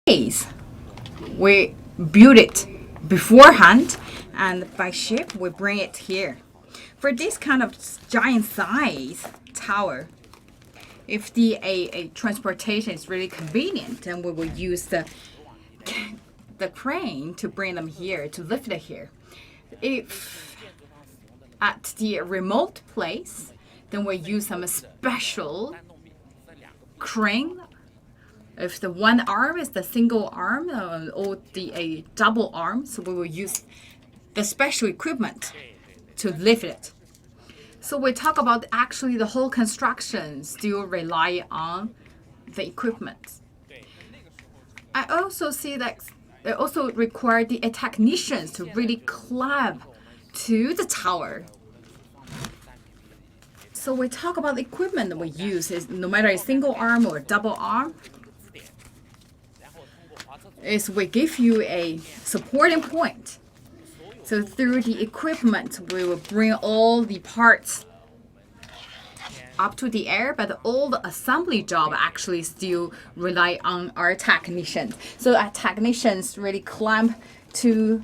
days. We build it beforehand, and by ship we bring it here. For this kind of giant size tower, if the transportation is really convenient, then we will use the crane to bring them here, to lift it here. If at the remote place, then we use some special crane. If the one arm is the single arm or the double arm, so we will use the special equipment to lift it. So we talk about actually the whole construction still rely on the equipment. I also see that they also require the technicians to really climb to the tower. So we talk about the equipment that we use, is no matter a single arm or a double arm, is we give you a supporting point. So through the equipment, we will bring all the parts up to the air, but all the assembly job actually still rely on our technicians. So our technicians really climb to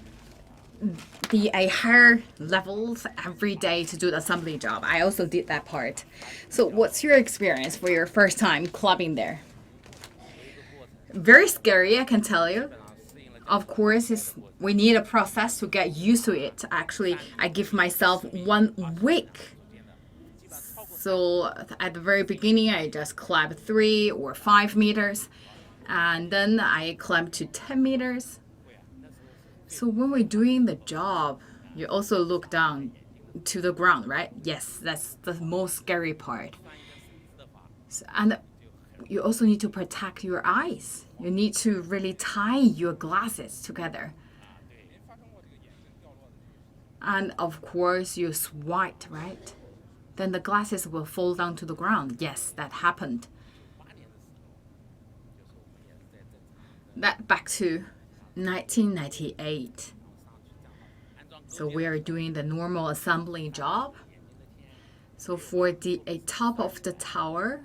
the higher levels every day to do the assembly job. I also did that part. So what's your experience for your first time climbing there? Very scary, I can tell you. Of course, we need a process to get used to it. Actually, I give myself 1 week. So at the very beginning, I just climbed 3 or 5 meters, and then I climbed to 10 meters. So when we're doing the job, you also look down to the ground, right? Yes, that's the most scary part. And you also need to protect your eyes. You need to really tie your glasses together. And of course, you sweat, right? Then the glasses will fall down to the ground. Yes, that happened. That back to 1998. So we are doing the normal assembly job. So for the top of the tower,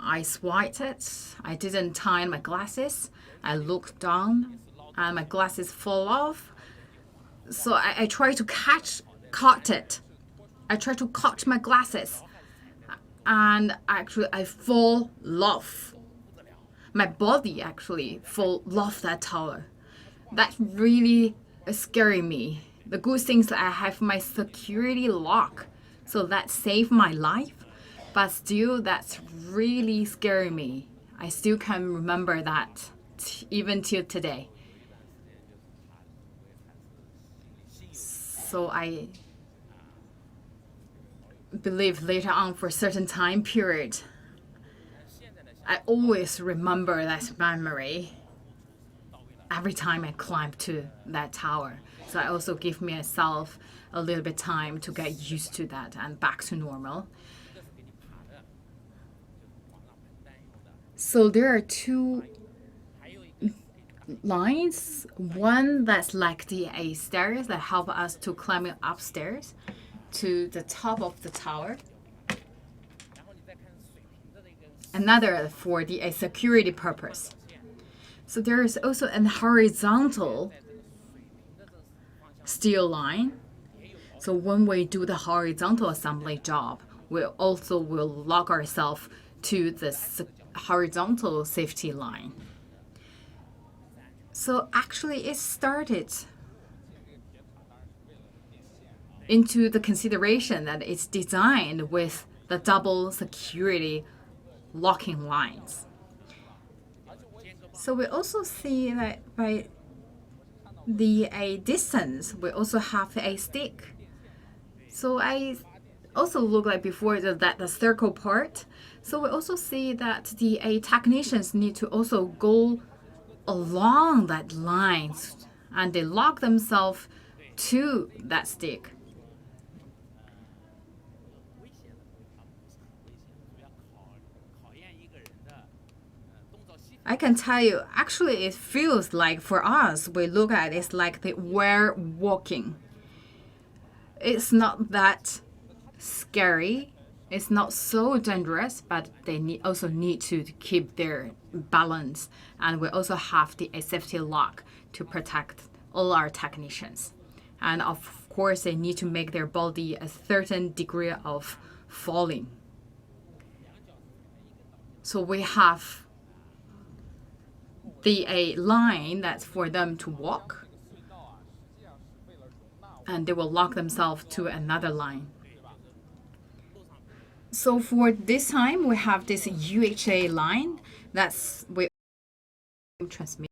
I sweated. I didn't tie my glasses. I looked down and my glasses fall off. So I tried to caught it. I tried to catch my glasses, and actually I fall off. My body actually fall off that tower. That really scared me. The good thing is that I have my security lock, so that saved my life. But still, that's really scared me. I still can remember that even till today. So I believe later on for a certain time period, I always remember that memory every time I climb to that tower. So I also give myself a little bit time to get used to that and back to normal. So there are 2 lines. One that's like the stairs that help us to climb upstairs to the top of the tower. Another for the security purpose. So there is also a horizontal steel line. So when we do the horizontal assembly job, we also will lock ourselves to the horizontal safety line. So actually it started into the consideration that it's designed with the double security locking lines. So we also see that by the distance, we also have a stick. So I also look like before the circle part. So we also see that the technicians need to also go along that line, and they lock themselves to that stick. I can tell you, actually it feels like for us, we look at it like we're walking. It's not that scary, It's not so dangerous, but they also need to keep their balance. And we also have a safety lock to protect all our technicians. And of course, they need to make their body a certain degree of falling. So we have a line that's for them to walk, and they will lock themselves to another line. So for this time, we have this UHV line that's we transmit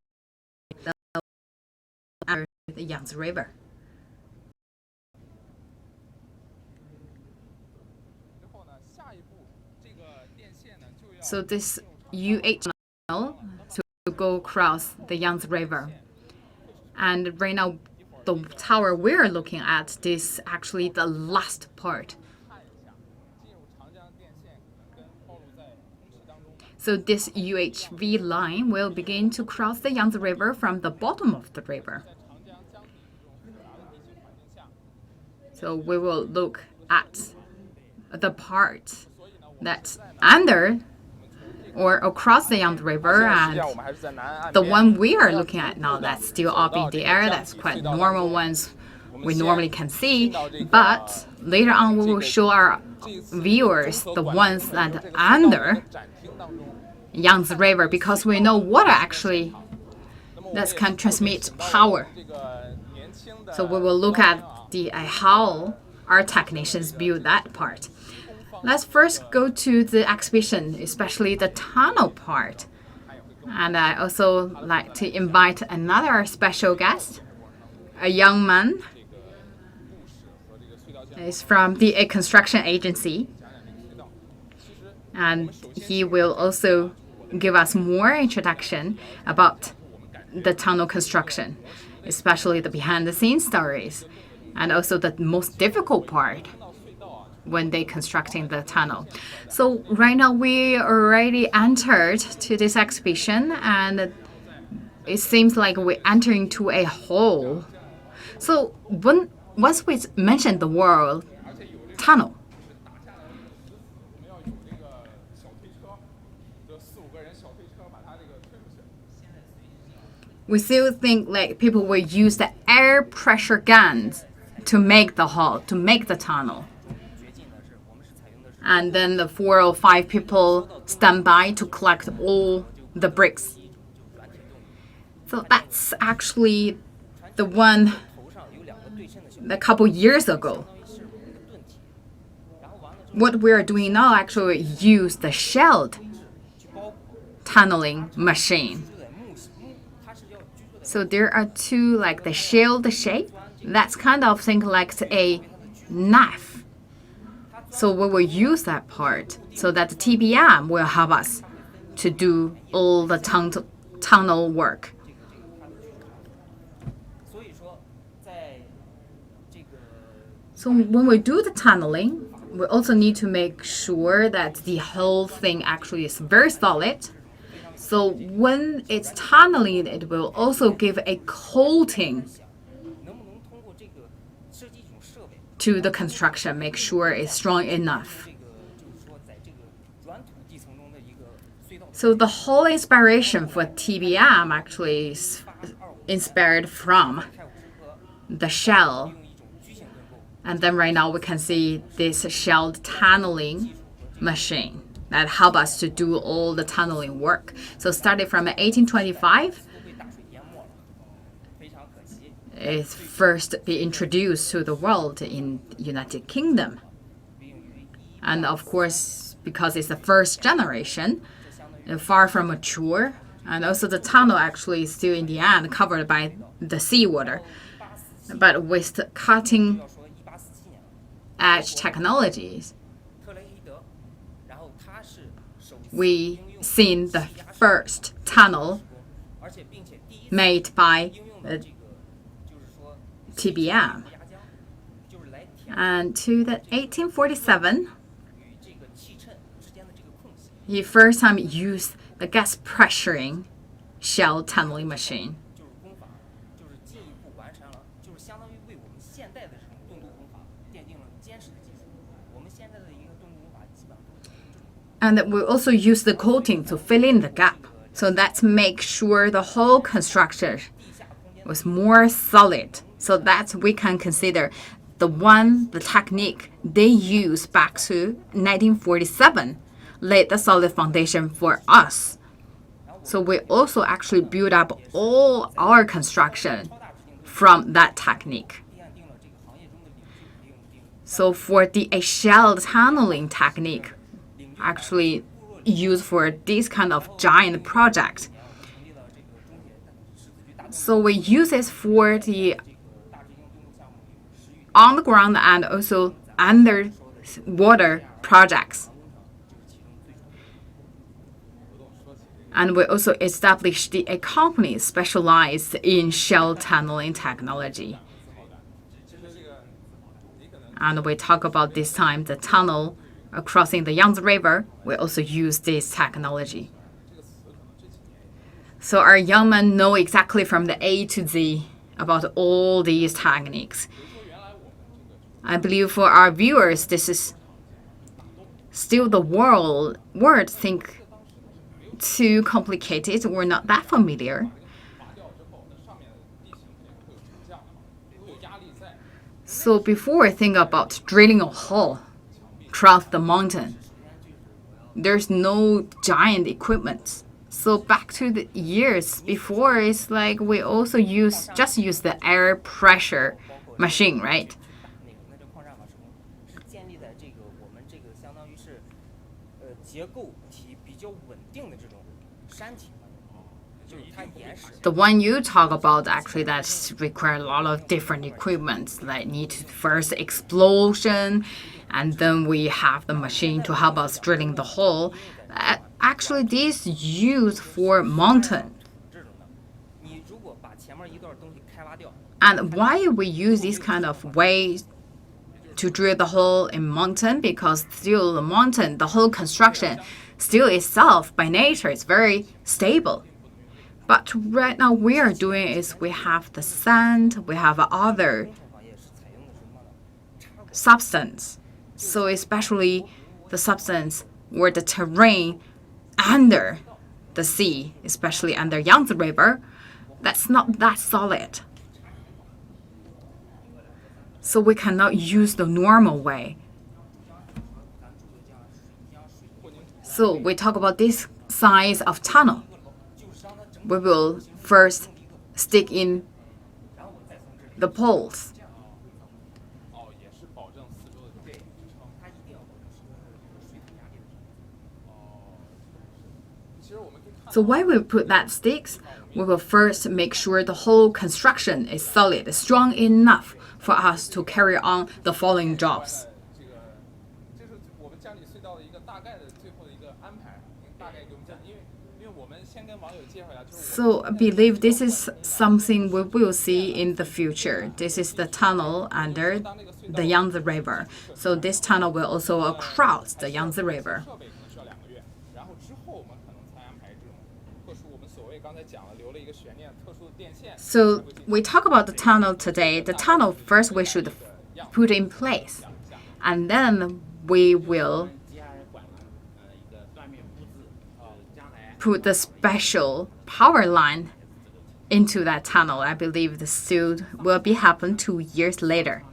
the Yangtze River. So this UH channel to go across the Yangtze River. And right now, the tower we're looking at is actually the last part. So this UHV line will begin to cross the Yangtze River from the bottom of the river. So we will look at the part that's under or across the Yangtze River, and the one we are looking at now that's still up in the air. That's quite normal ones we normally can see, but later on we will show our viewers the ones that under Yangtze River, because we know water actually that can transmit power. So we will look at how our technicians build that part. Let's first go to the exhibition, especially the tunnel part. And I also like to invite another special guest, a young man. He's from a construction agency. And he will also give us more introduction about the tunnel construction, especially the behind-the-scenes stories, and also the most difficult part when they constructing the tunnel. So right now we already entered to this exhibition, and it seems like we're entering to a hole. So once we mentioned the word tunnel, we still think like people will use the air pressure guns to make the hole, to make the tunnel. And then the 4 or 5 people stand by to collect all the bricks. So that's actually the one a couple years ago. What we're doing now actually use the shelled tunneling machine. So there are two, like the shelled shape. That's kind of think like a knife. So we will use that part so that the TBM will help us to do all the tunnel work. So when we do the tunneling, we also need to make sure that the whole thing actually is very solid. So when it's tunneling, it will also give a coating to the construction, make sure it's strong enough. So the whole inspiration for TBM actually is inspired from the shell. And then right now we can see this shelled tunneling machine that help us to do all the tunneling work. So started from 1825, it first be introduced to the world in United Kingdom. And of course, because it's the first generation, far from mature, and also the tunnel actually is still in the end covered by the seawater. But with the cutting edge technologies, we seen the first tunnel made by TBM. And to the 1847, he first time used the gas pressuring shell tunneling machine. And we also use the coating to fill in the gap. So let's make sure the whole construction was more solid. So that we can consider the technique they used back to 1947 laid the solid foundation for us. So we also actually build up all our construction from that technique. So for the shell tunneling technique, actually used for this kind of giant project. So we use it for the on the ground and also underwater projects. And we also established a company specialized in shell tunneling technology. And we talk about this time the tunnel crossing the Yangtze River. We also use this technology. So our young men know exactly from the A to Z about all these techniques. I believe for our viewers, this is still the words think too complicated or not that familiar. So before we think about drilling a hole across the mountain, there's no giant equipment. So back to the years before, it's like we also use the air pressure machine, right? The one you talk about, actually, that require a lot of different equipment, like need first explosion, and then we have the machine to help us drilling the hole. Actually, this is used for mountain. And why we use this kind of way to drill the hole in mountain? Because still the mountain, the whole construction, still itself by nature is very stable. But right now we are doing is we have the sand, we have other substance. So especially the substance or the terrain under the sea, especially under Yangtze River, that's not that solid. So we cannot use the normal way. So we talk about this size of tunnel. We will first stick in the poles. So why we put that sticks? We will first make sure the whole construction is solid, strong enough for us to carry on the following jobs. So I believe this is something we will see in the future. This is the tunnel under the Yangtze River. So this tunnel will also cross the Yangtze River. So we talk about the tunnel today. The tunnel first we should put in place, and then we will put the special power line into that tunnel. I believe the still will be happen 2 years later.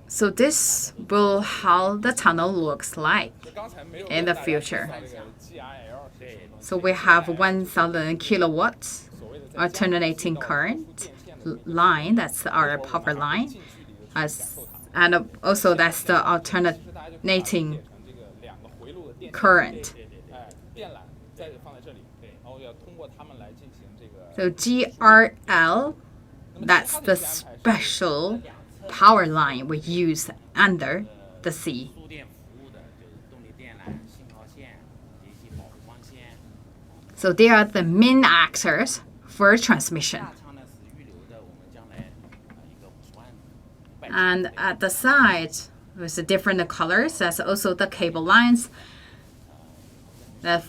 So this will how the tunnel looks like in the future. So we have 1,000 kilowatts alternating current line. That's our power line. And also that's the alternating current. So GRL, that's the special power line we use under the sea. So they are the main actors for transmission. And at the side, with the different colors, that's also the cable lines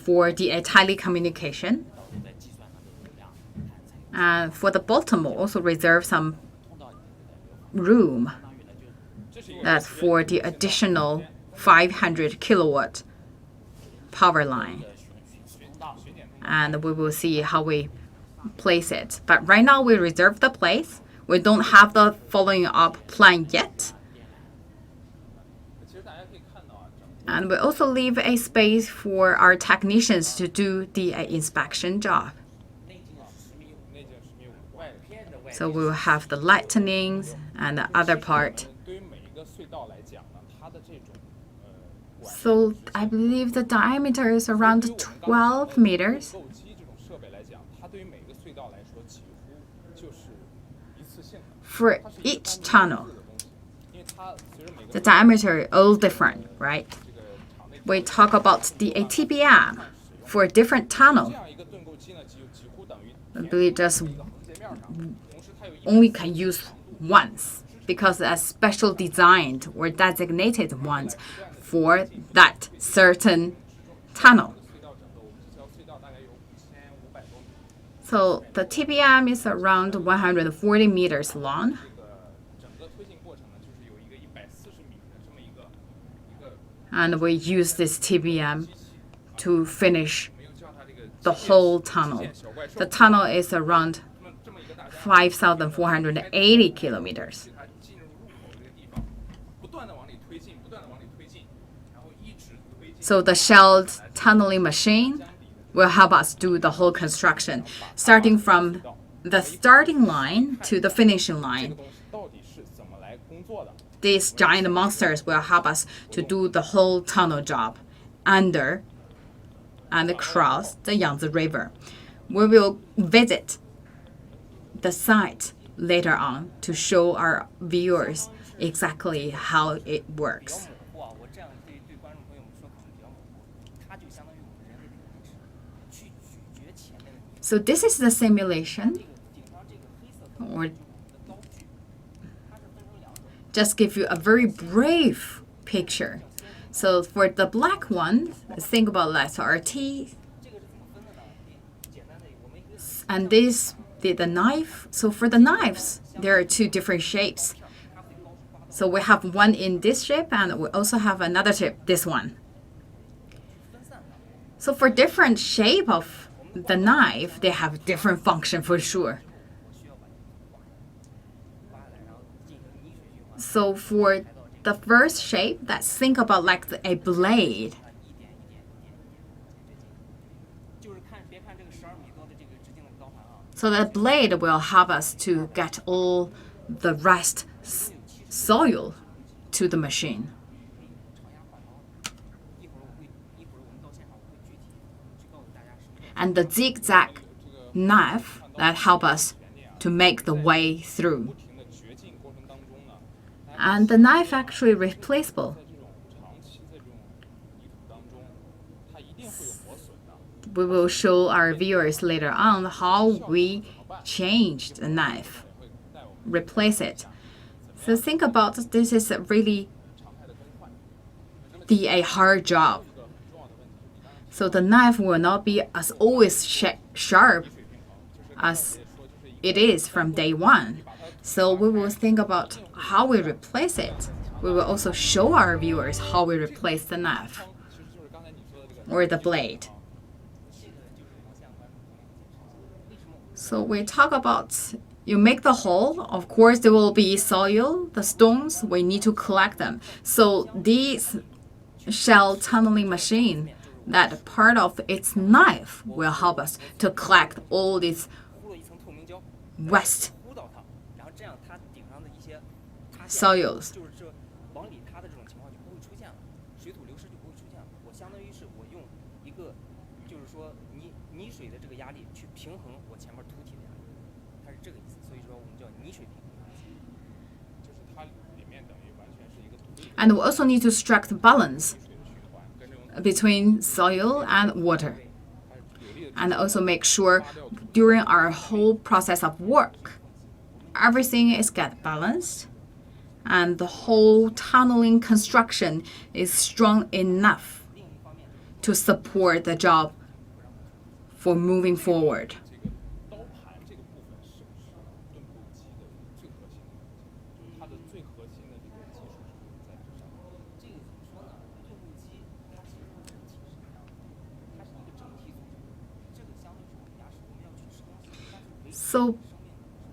for the telecommunication. And for the bottom, we'll also reserve some room. That's for the additional 500 kilowatt power line. And we will see how we place it. But right now we reserve the place. We don't have the following up plan yet. And we also leave a space for our technicians to do the inspection job. So we will have the lightnings and the other part. So I believe the diameter is around 12 meters. For each tunnel, the diameter is all different, right? We talk about the TBM for a different tunnel. I believe just only can use once because it's special designed or designated ones for that certain tunnel. So the TBM is around 140 meters long. And we use this TBM to finish the whole tunnel. The tunnel is around 5,480 kilometers. So the shelled tunneling machine will help us do the whole construction, starting from the starting line to the finishing line. These giant monsters will help us to do the whole tunnel job under and across the Yangtze River. We will visit the site later on to show our viewers exactly how it works. So this is the simulation, or just give you a very brief picture. So for the black one, think about letter RT. And this, the knife. So for the knives, there are two different shapes. So we have one in this shape, and we also have another shape, this one. So for different shape of the knife, they have different function for sure. So for the first shape, that's think about like a blade. So the blade will help us to get all the rest soil to the machine. And the zigzag knife that help us to make the way through. And the knife actually replaceable. We will show our viewers later on how we change the knife, replace it. So think about this is really a hard job. So the knife will not be as always sharp as it is from day one. So we will think about how we replace it. We will also show our viewers how we replace the knife or the blade. So we talk about you make the hole. Of course, there will be soil, the stones. We need to collect them. So these shell tunneling machine, that part of its knife will help us to collect all these waste soils. And we also need to strike the balance between soil and water. And also make sure during our whole process of work, everything is get balanced and the whole tunneling construction is strong enough to support the job for moving forward. So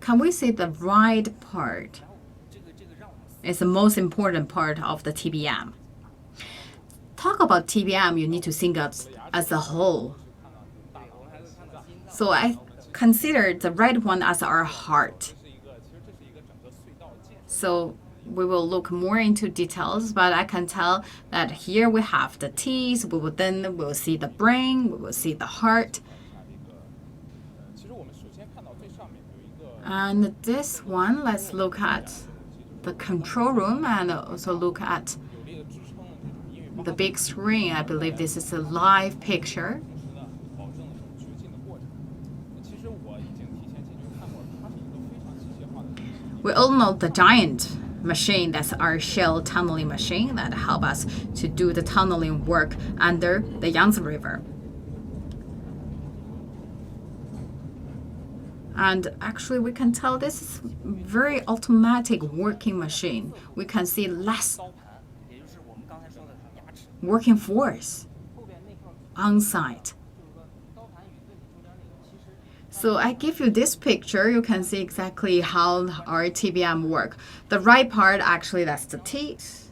can we say the right part is the most important part of the TBM? Talk about TBM, you need to think of as a whole. So I consider the right one as our heart. So we will look more into details, but I can tell that here we have the T's, we'll see the brain, we will see the heart. And this one, let's look at the control room and also look at the big screen. I believe this is a live picture. We all know the giant machine, that's our shell tunneling machine that help us to do the tunneling work under the Yangtze River. And actually we can tell this is very automatic working machine. We can see less working force on site. So I give you this picture, you can see exactly how our TBM work. The right part, actually, that's the teeth.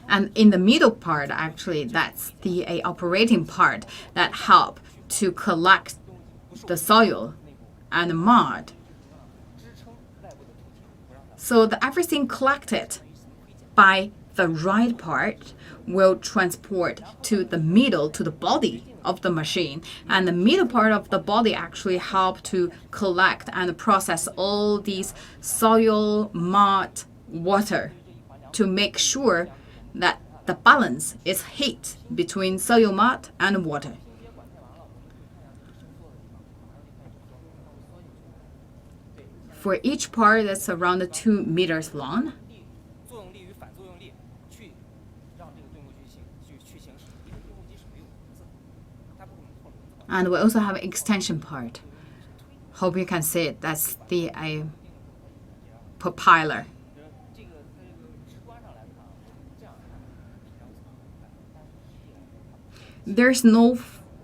And in the middle part, actually, that's the operating part that help to collect the soil and mud. So everything collected by the right part will transport to the middle, to the body of the machine. And the middle part of the body actually help to collect and process all these soil, mud, water to make sure that the balance is heat between soil, mud, and water. For each part, that's around 2 meters long. And we also have an extension part. Hope you can see it. That's the propeller. There's no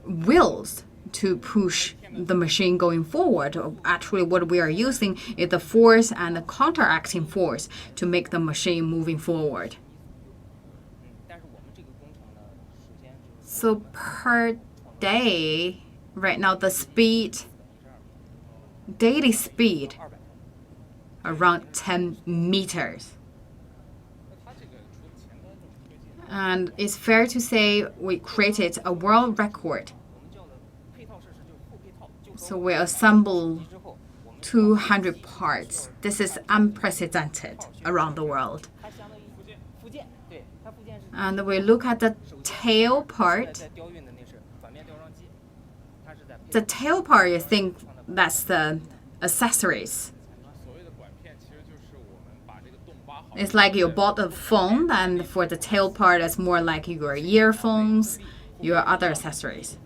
wheels to push the machine going forward. Actually, what we are using is the force and the counteracting force to make the machine moving forward. So per day, right now the speed, daily speed, around 10 meters. And it's fair to say we created a world record. So we assemble 200 parts. This is unprecedented around the world. And we look at the tail part. The tail part, you think that's the accessories. It's like you bought a phone, and for the tail part, it's more like your earphones, your other accessories.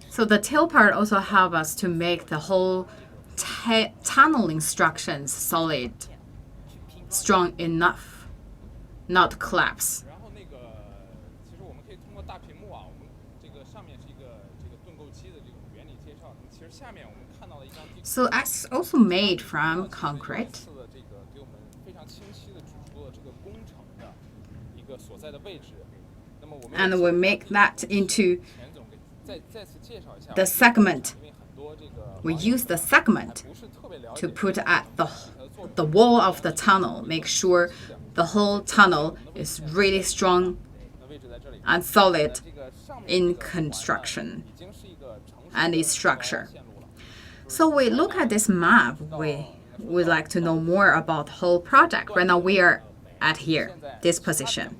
So the tail part also helps us to make the whole tunnel instructions solid, strong enough, not collapse. So that's also made from concrete. And we make that into the segment. We use the segment to put at the wall of the tunnel, make sure the whole tunnel is really strong and solid in construction and its structure. So we look at this map, we would like to know more about the whole project. Right now we are at here, this position.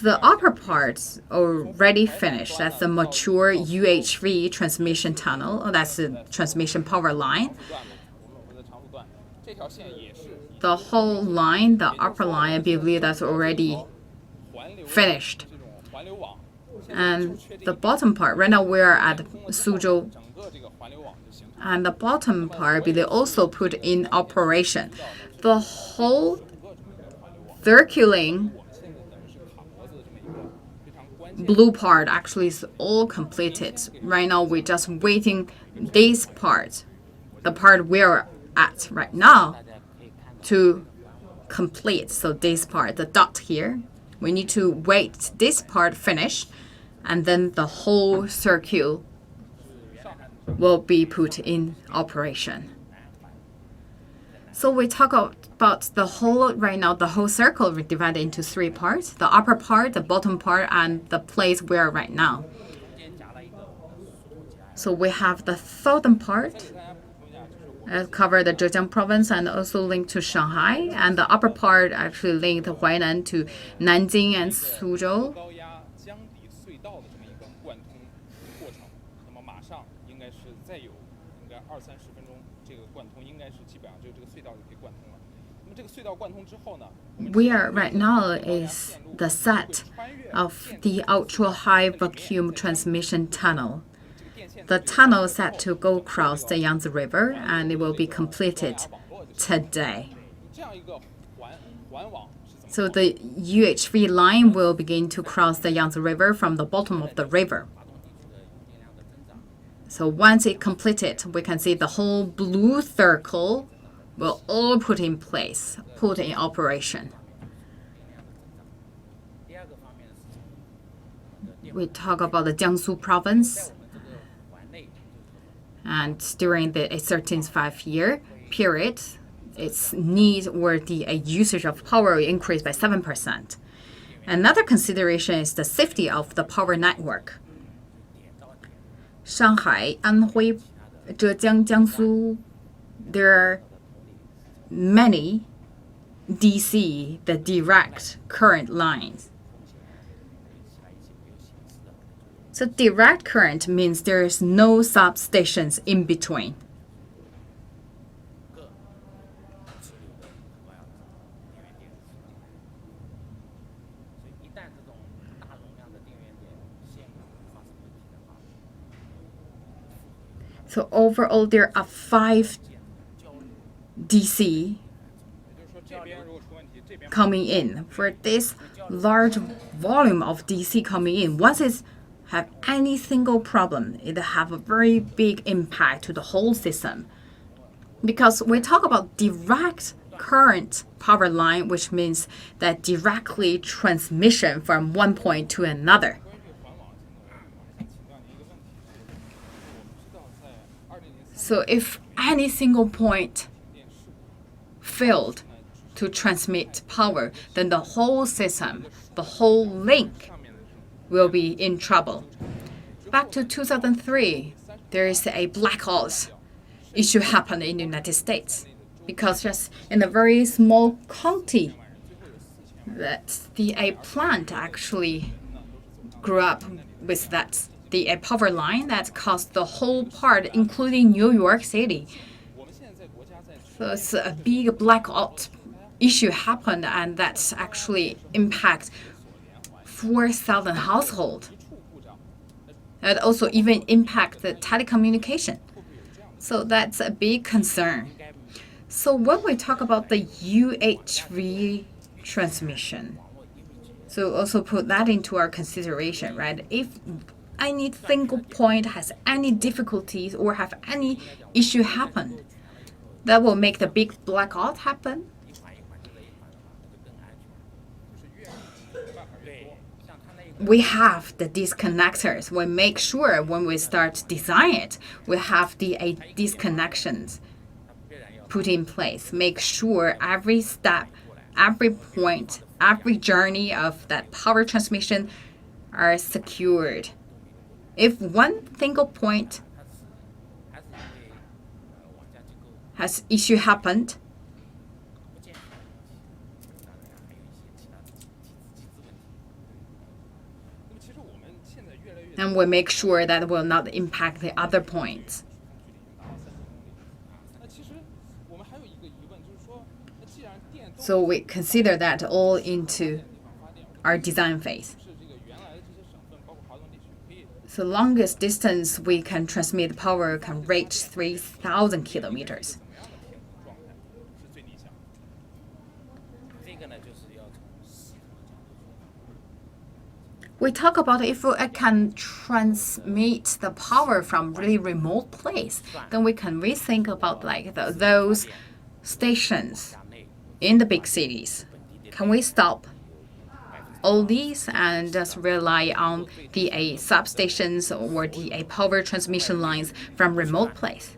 The upper part's already finished. That's the mature UHV transmission tunnel. That's the transmission power line. The whole line, the upper line, I believe that's already finished. And the bottom part, right now we're at Suzhou. And the bottom part, they also put in operation. The whole circling blue part actually is all completed. Right now we're just waiting this part, the part we're at right now, to complete. So this part, the dot here, we need to wait this part finish, and then the whole circle will be put in operation. So we talk about the whole, right now, the whole circle we divided into three parts: the upper part, the bottom part, and the place we are right now. So we have the southern part, cover the Zhejiang province and also linked to Shanghai, and the upper part actually linked Huainan to Nanjing and Suzhou. We are right now is the set of the ultra-high vacuum transmission tunnel. The tunnel is set to go across the Yangtze River, and it will be completed today. So the UHV line will begin to cross the Yangtze River from the bottom of the river. So once it's completed, we can see the whole blue circle will all put in place, put in operation. We talk about the Jiangsu province. And during the 13th 5-year period, its need or the usage of power increased by 7%. Another consideration is the safety of the power network. Shanghai, Anhui, Zhejiang, Jiangsu, there are many DC, the direct current lines. So direct current means there is no substations in between. So overall, there are 5 DC coming in. For this large volume of DC coming in, once it's have any single problem, it have a very big impact to the whole system. Because we talk about direct current power line, which means that directly transmission from one point to another. So if any single point failed to transmit power, then the whole system, the whole link will be in trouble. Back to 2003, there is a blackout issue happened in the United States because just in a very small county that a plant actually grew up with that the power line that caused the whole part, including New York City. So it's a big blackout issue happened, and that's actually impact 4,000 households. It also even impact the telecommunication. So that's a big concern. So when we talk about the UHV transmission, so also put that into our consideration, right? If any single point has any difficulties or have any issue happen, that will make the big blackout happen. We have the disconnectors. We make sure when we start design it, we have the disconnections put in place. Make sure every step, every point, every journey of that power transmission are secured. If one single point has issue happened, and we make sure that will not impact the other points. So we consider that all into our design phase. So longest distance we can transmit power can reach 3,000 kilometers. We talk about if I can transmit the power from really remote place, then we can rethink about like those stations in the big cities. Can we stop all these and just rely on the substations or the power transmission lines from remote place?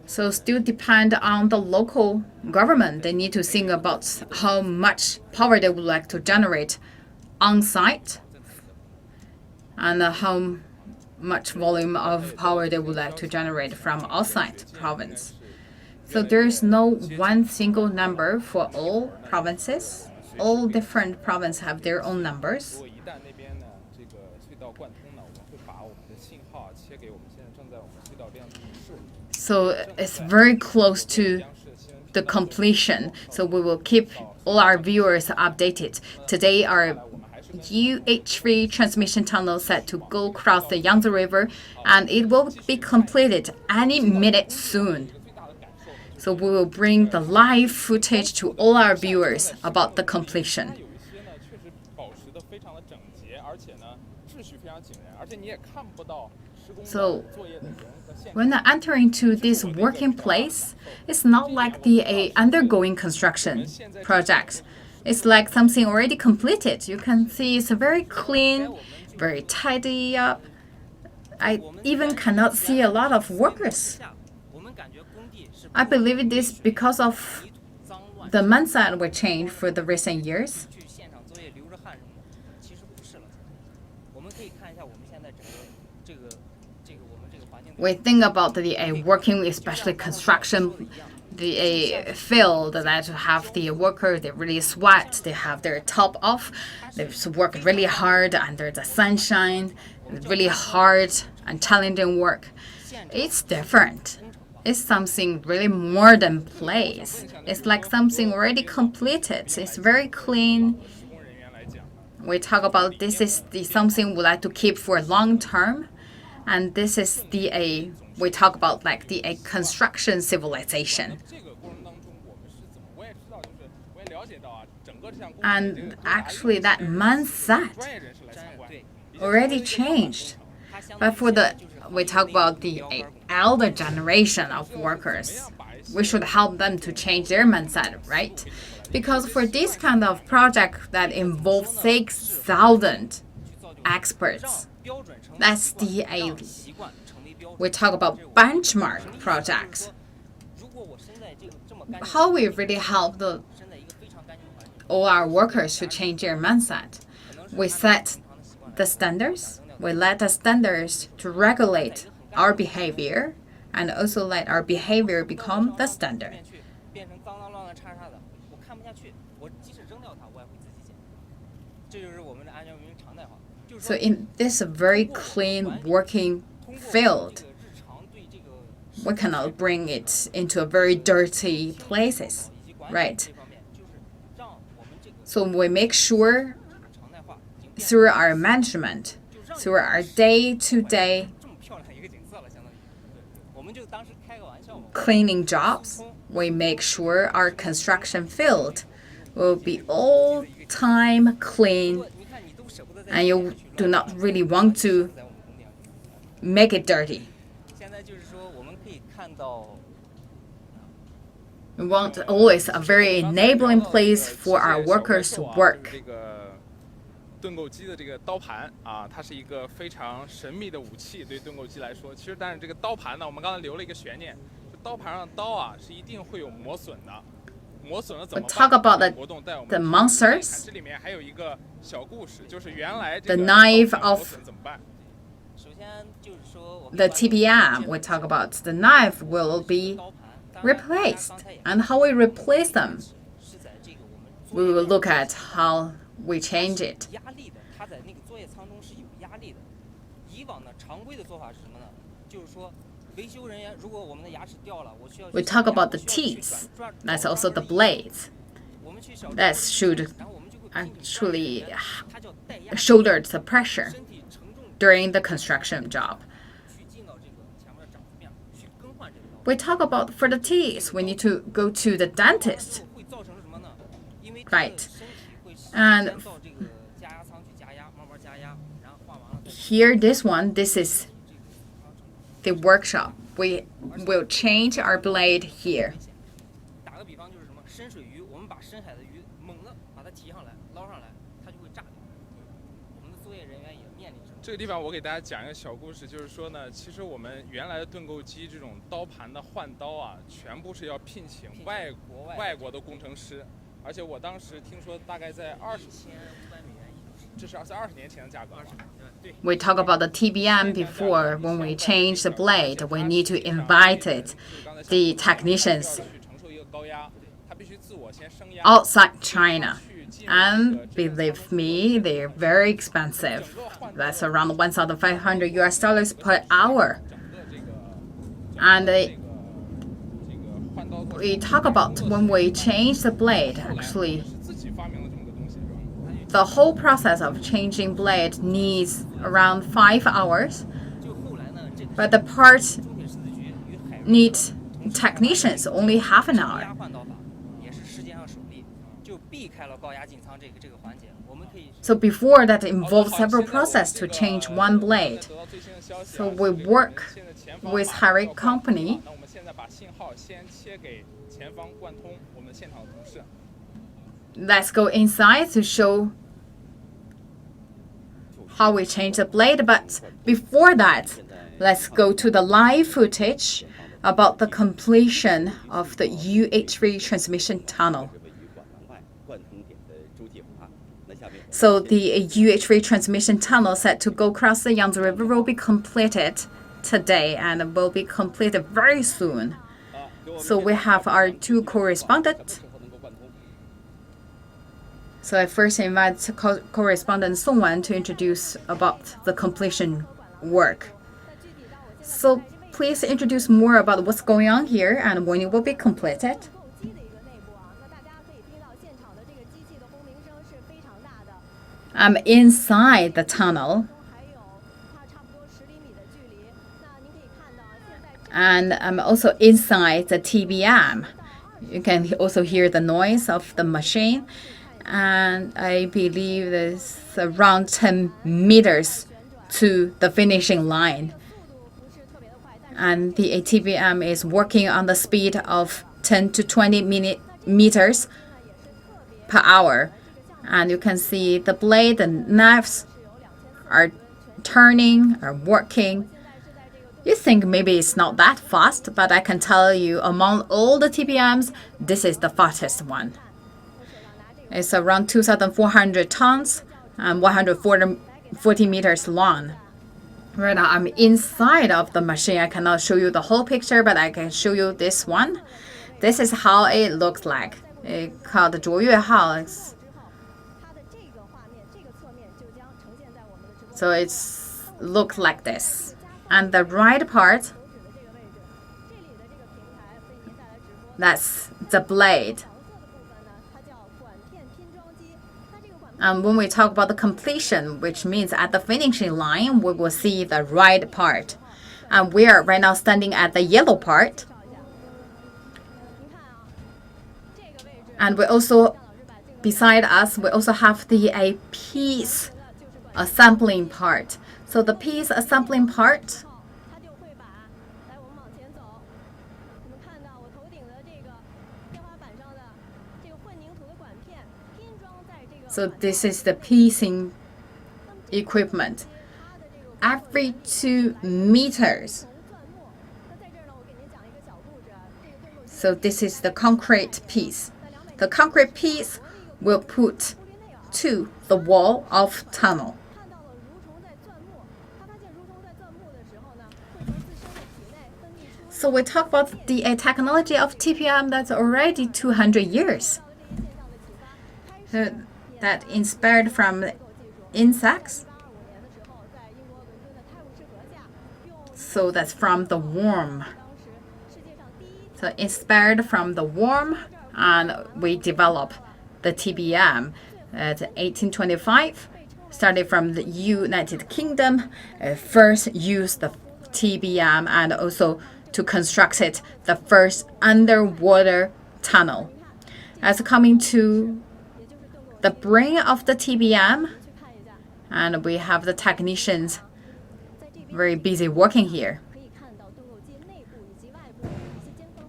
So still depend on the local government. They need to think about how much power they would like to generate on site and how much volume of power they would like to generate from outside province. So there is no one single number for all provinces. All different provinces have their own numbers. So it's very close to the completion. So we will keep all our viewers updated. Today, our UHV transmission tunnel set to go across the Yangtze River, and it will be completed any minute soon. So we will bring the live footage to all our viewers about the completion. So when I enter into this working place, it's not like the undergoing construction project. It's like something already completed. You can see it's very clean, very tidy up. I even cannot see a lot of workers. I believe this because of the mindset we changed for the recent years. We think about the working, especially construction, the field that have the workers, they really sweat, they have their top off, they work really hard under the sunshine, really hard and challenging work. It's different. It's something really more than place. It's like something already completed. It's very clean. We talk about this is something we like to keep for long term. And this is we talk about like the construction civilization. And actually that mindset already changed. But we talk about the elder generation of workers. We should help them to change their mindset, right? Because for this kind of project that involves 6,000 experts, that's we talk about benchmark projects. How we really help all our workers to change their mindset. We set the standards. We let the standards to regulate our behavior and also let our behavior become the standard. So in this very clean working field, we cannot bring it into a very dirty places, right? So we make sure through our management, through our day-to-day cleaning jobs, we make sure our construction field will be all time clean, and you do not really want to make it dirty. We want always a very enabling place for our workers to work. 盾构机的这个刀盘啊，它是一个非常神秘的武器，对盾构机来说。其实，但是这个刀盘呢，我们刚才留了一个悬念，就刀盘上的刀啊是一定会有磨损的。磨损了怎么办？ Talk about the monsters. 这里面还有一个小故事，就是原来 the knife of the TPM. We talk about the knife will be replaced, and how we replace them. We will look at how we change it. We talk about the teeth. That's also the blades. That should actually shoulder the pressure during the construction job. We talk about for the teeth, we need to go to the dentist, right? And here, this is the workshop. We will change our blade here.这个地方我给大家讲一个小故事，就是说呢，其实我们原来的盾构机这种刀盘的换刀啊，全部是要聘请外国的工程师，而且我当时听说大概在这是在20年前的价格。We talk about the TBM before. When we change the blade, we need to invite the technicians outside China. And believe me, they're very expensive. That's around $1,500 per hour. And we talk about when we change the blade, actually, the whole process of changing blade needs around 5 hours. But the parts need technicians only half an hour. So before that involves several processes to change one blade. So we work with Harry Company. Let's go inside to show how we change the blade. But before that, let's go to the live footage about the completion of the UHV transmission tunnel. So the UHV transmission tunnel set to go across the Yangtze River will be completed today and will be completed very soon. So we have our two correspondents. So I first invite correspondent Song Wan to introduce about the completion work. So please introduce more about what's going on here and when it will be completed. I'm inside the tunnel. And I'm also inside the TBM. You can also hear the noise of the machine. And I believe there's around 10 meters to the finishing line. And the TBM is working on the speed of 10 to 20 meters per hour. And you can see the blade and knives are turning, are working. You think maybe it's not that fast, but I can tell you among all the TBMs, this is the fastest one. It's around 2,400 tons and 140 meters long. Right now, I'm inside of the machine. I cannot show you the whole picture, but I can show you this one. This is how it looks like. It's called 卓越号. So it's look like this. And the right part, that's the blade. And when we talk about the completion, which means at the finishing line, we will see the right part. And we are right now standing at the yellow part. And we also, beside us, we also have the piece assembling part. So the piece assembling part, so this is the piecing equipment. Every 2 meters. So this is the concrete piece. The concrete piece will put to the wall of tunnel. So we talk about the technology of TPM that's already 200 years. That inspired from insects. So that's from the worm. So inspired from the worm, and we develop the TBM at 1825. Started from the United Kingdom, first used the TBM and also to construct it the first underwater tunnel. As coming to the brain of the TBM, and we have the technicians very busy working here.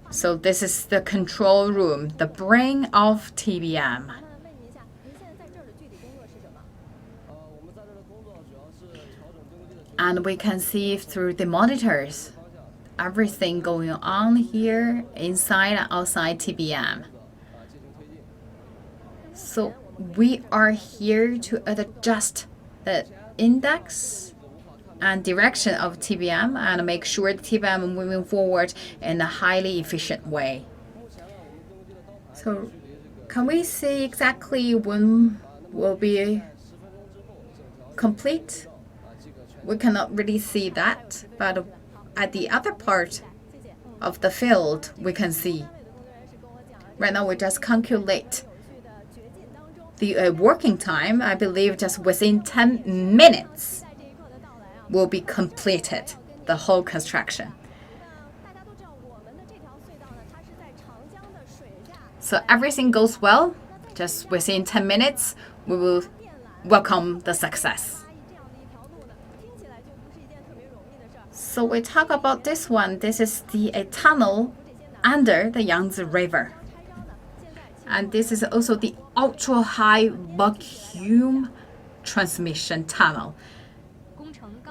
So this is the control room, the brain of TBM. And we can see through the monitors everything going on here inside and outside TBM. So we are here to adjust the index and direction of TBM and make sure the TBM is moving forward in a highly efficient way. So can we see exactly when will be complete? We cannot really see that, but at the other part of the field, we can see. Right now, we just calculate the working time. I believe just within 10 minutes will be completed, the whole construction. So everything goes well. Just within 10 minutes, we will welcome the success. So we talk about this one. This is the tunnel under the Yangtze River. And this is also the ultra-high vacuum transmission tunnel.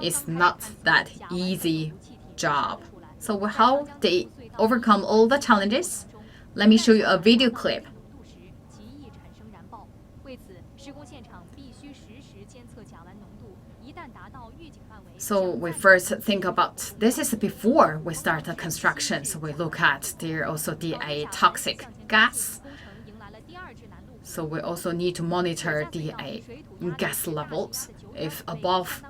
It's not that easy job. So how they overcome all the challenges? Let me show you a video clip. So we first think about, this is before we start the construction. So we look at there also the toxic gas. So we also need to monitor the gas levels. If above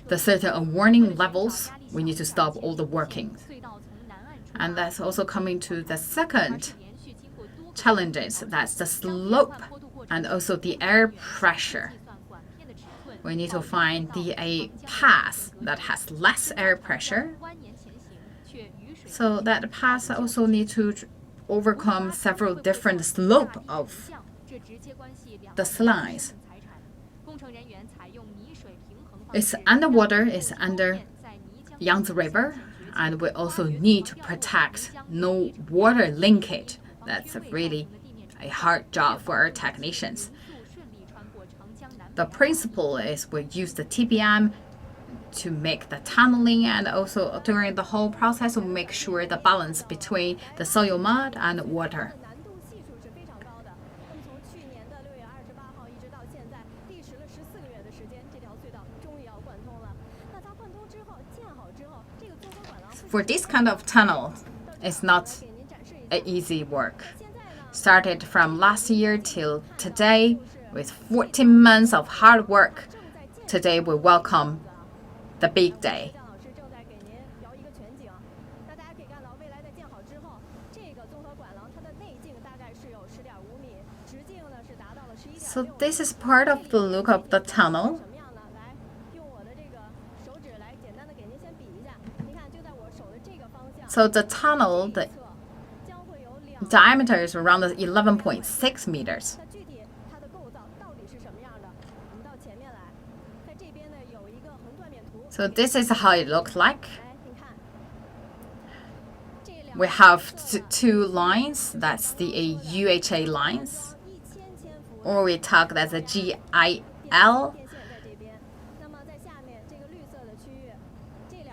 the certain warning levels, we need to stop all the working. And that's also coming to the second challenges. That's the slope and also the air pressure. We need to find the path that has less air pressure. So that path also need to overcome several different slopes of the slides. It's underwater, it's under Yangtze River, and we also need to protect no water linkage. That's really a hard job for our technicians. The principle is we use the TBM to make the tunneling, and also during the whole process we make sure the balance between the soil mud and water. For this kind of tunnel, it's not an easy work. Started from last year till today with 14 months of hard work. Today we welcome the big day. So this is part of the look of the tunnel. So the tunnel, the diameter is around 11.6 meters. So this is how it looks like. We have two lines, that's the UHA lines, or we talk that's a GIL.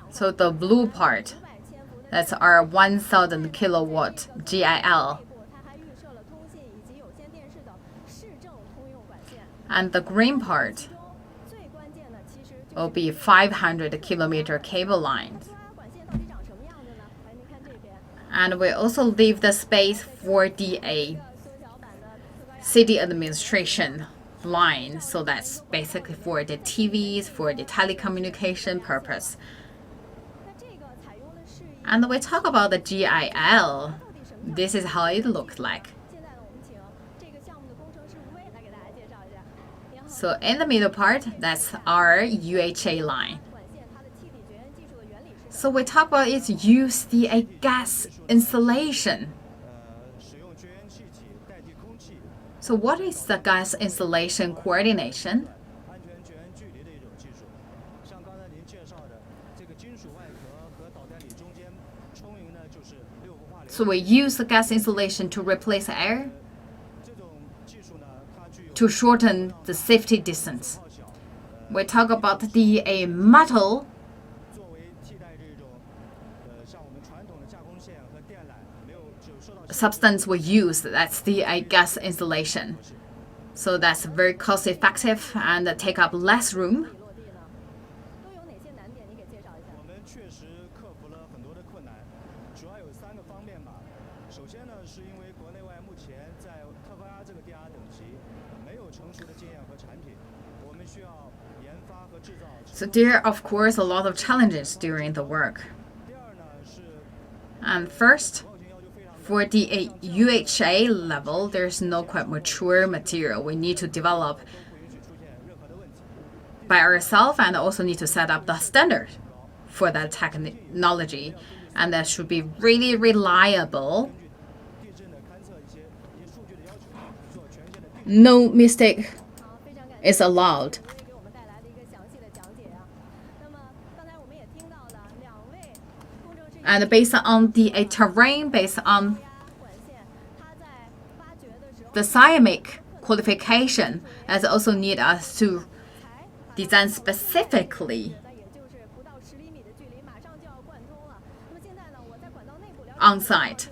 So the blue part, that's our 1,000 kilowatt GIL. And the green part will be 500 kilometer cable lines. And we also leave the space for the city administration line. So that's basically for the TVs, for the telecommunication purpose. And we talk about the GIL. This is how it looked like. So in the middle part, that's our UHA line. So we talk about its use, the gas installation. So what is the gas installation coordination? So we use the gas insulation to replace air to shorten the safety distance. We talk about the metal substance we use, that's the gas insulation. So that's very cost effective and take up less room. So there are, of course, a lot of challenges during the work. And first, for the UHA level, there's no quite mature material. We need to develop by ourselves and also need to set up the standard for that technology. And that should be really reliable. No mistake is allowed. And based on the terrain, based on the seismic qualification, as also need us to design specifically on site.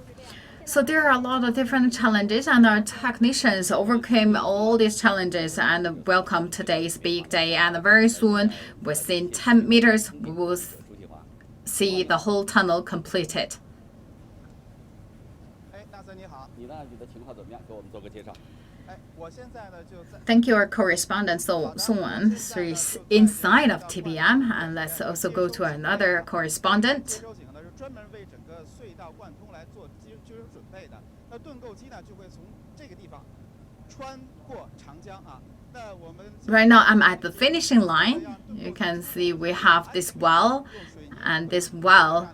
So there are a lot of different challenges, and our technicians overcame all these challenges and welcome today's big day. And very soon, within 10 meters, we will see the whole tunnel completed. Thank you, our correspondent Song-Wan. So he's inside of TBM, and let's also go to another correspondent. Right now, I'm at the finishing line. You can see we have this well, and this well,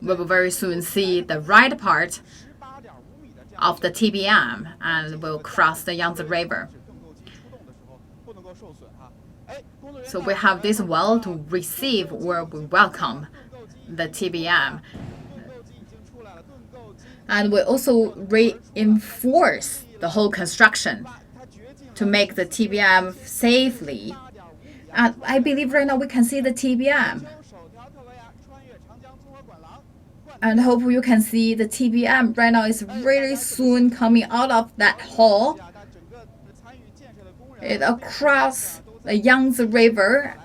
we will very soon see the right part of the TBM, and we'll cross the Yangtze River. So we have this well to receive or we welcome the TBM. And we also reinforce the whole construction to make the TBM safely. And I believe right now we can see the TBM. And hope you can see the TBM right now is really soon coming out of that hole. It across the Yangtze River,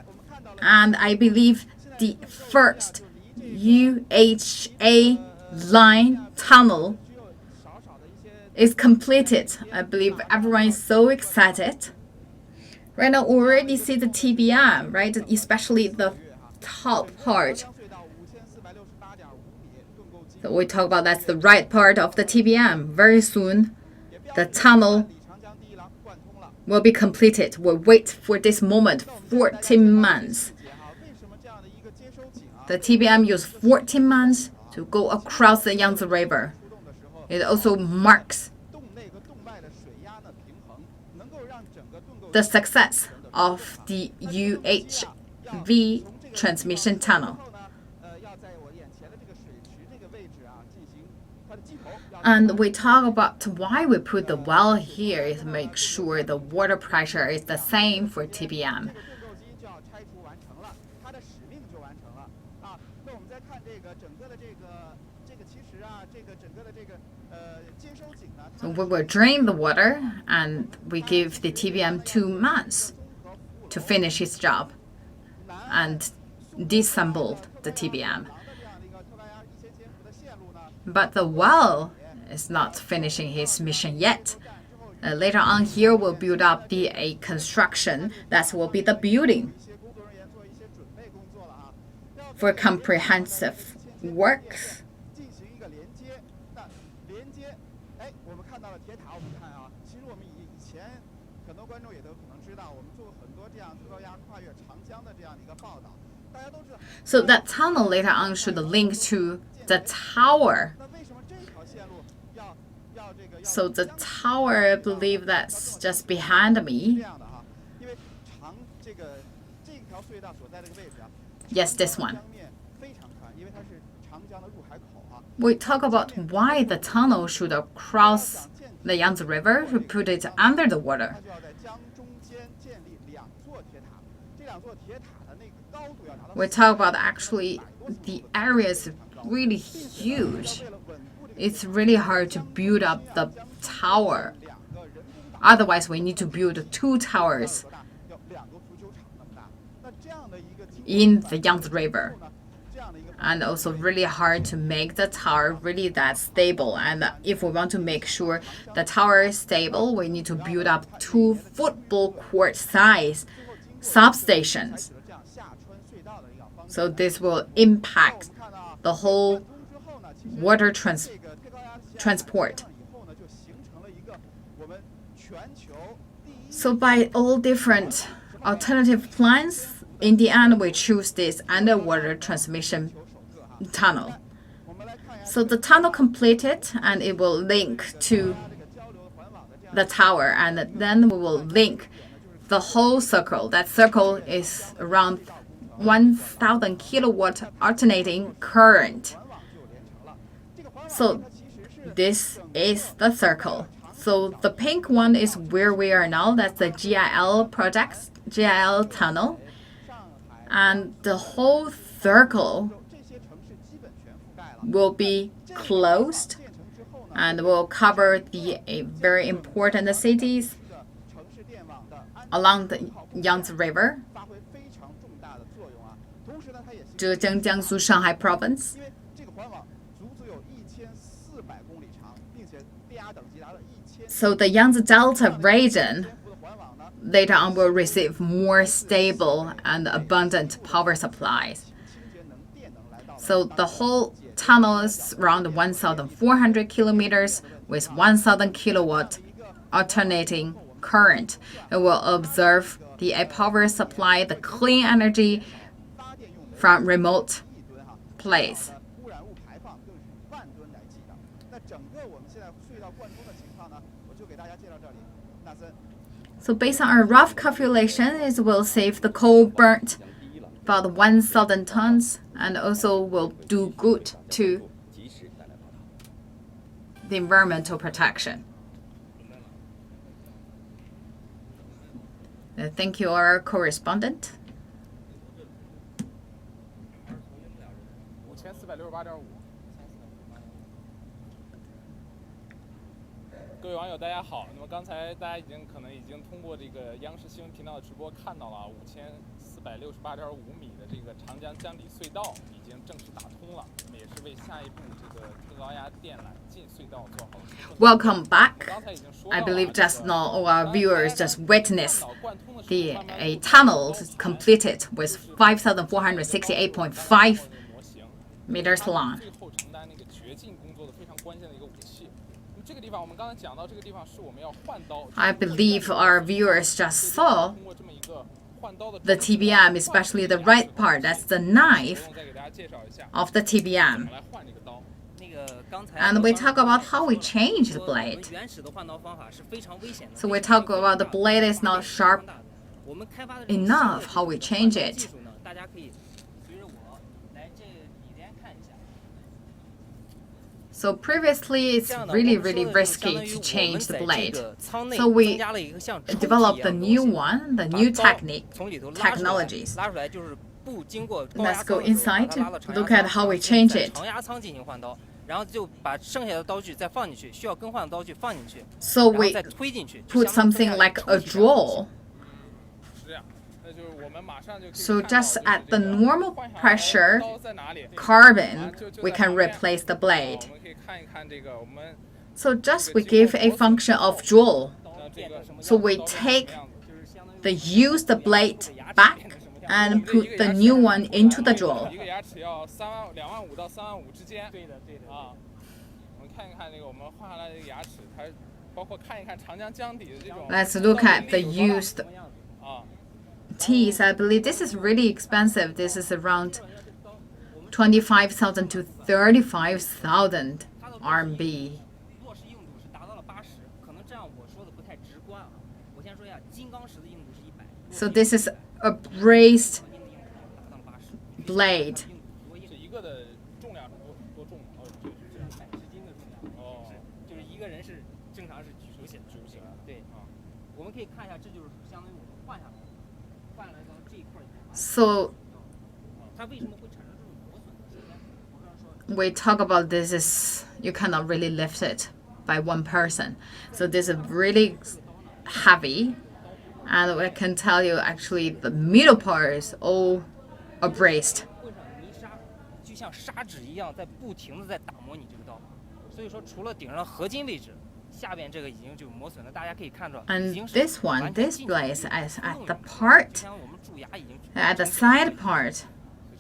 and I believe the first UHA line tunnel is completed. I believe everyone is so excited. Right now, we already see the TBM, right? Especially the top part. So we talk about that's the right part of the TBM. Very soon, the tunnel will be completed. We'll wait for this moment 14 months. The TBM used 14 months to go across the Yangtze River. It also marks the success of the UHV transmission tunnel. And we talk about why we put the well here is to make sure the water pressure is the same for TBM. So we will drain the water and we give the TBM 2 months to finish its job and disassemble the TBM. But the well is not finishing his mission yet. Later on here, we'll build up a construction. That will be the building. for comprehensive works. 进行一个连接。那连接，我们看到了铁塔，我们看啊，其实我们以前很多观众也都可能知道，我们做过很多这样特高压跨越长江的这样的一个报道。大家都知道。So that tunnel later on should link to the tower. 那为什么这条线路要这个？So the tower, I believe that's just behind 这 me. 样的哈，因为这条隧道所在这个位置啊。 Yes, this one. 江面非常宽，因为它是长江的入海口啊。 We talk about why the tunnel should cross the Yangtze River to put it under the water. 它就要在江中间建立2座铁塔，这2座铁塔的那个高度要达到。We talk about actually the area is really huge. It's really hard to build up the tower. Otherwise, we need to build 2 towers in the Yangtze River. And also really hard to make the tower really that stable. And if we want to make sure the tower is stable, we need to build up 2 football court size substations. So this will impact the whole water transport. So by all different alternative plans, in the end, we choose this underwater transmission tunnel. So the tunnel completed, and it will link to the tower, and then we will link the whole circle. That circle is around 1,000 kilowatt alternating current. So this is the circle. So the pink one is where we are now. That's the GIL project, GIL tunnel. And the whole circle will be closed and will cover the very important cities along the Yangtze River, Zhejiang, Jiangsu, Shanghai province. So the Yangtze Delta region later on will receive more stable and abundant power supplies. So the whole tunnel is around 1,400 kilometers with 1,000 kilowatt alternating current. It will observe the power supply, the clean energy from remote place. So based on our rough calculation, it will save the coal burnt about 1,000 tons and also will do good to the environmental protection. Thank you, our correspondent. 5468.5。各位网友，大家好。那么刚才大家可能已经通过这个央视新闻频道的直播看到了5468.5米的这个长江江底隧道已经正式打通了。那么也是为下一步这个特高压电缆进隧道做好了。Welcome back. I believe just now our viewers just witnessed the tunnel completed with 5,468.5 meters long. I believe our viewers just saw the TBM, especially the right part. That's the knife of the TBM. And we talk about how we change the blade. So we talk about the blade is not sharp enough, how we change it. So previously, it's really risky to change the blade. So we developed the new one, the new technologies. Let's go inside to look at how we change it. So we put something like a draw. So just at the normal pressure carbon, we can replace the blade. So just we give a function of draw. So we take the used blade back and put the new one into the drawer. 一个牙齿要25000到35000之间。对的啊，我们看一看这个我们换下来的这个牙齿，它包括看一看长江江底的这种。Let's look at the used teeth. I believe this is really expensive. This is around 25,000 to 35,000 RMB. 落实硬度是达到了80，可能这样我说的不太直观啊。我先说一下，金刚石的硬度是100。So this is a brazed blade. 这一个的重量是多重？哦，就是110斤的重量。哦，就是一个人是正常是举手写的，举不起来。对啊，我们可以看一下，这就是相当于我们换下来之后这一块。So 它为什么会产生这种磨损呢？首先，我刚才说。 we talk about this is you cannot really lift it by one person. So this is really heavy, and I can tell you actually the middle part is all abrased. 混上泥沙，就像砂纸一样，在不停的在打磨你这个刀。所以说，除了顶上合金位置，下边这个已经就磨损了。大家可以看到， And this one, this place is at the part, 就像我们蛀牙已经 at the side part.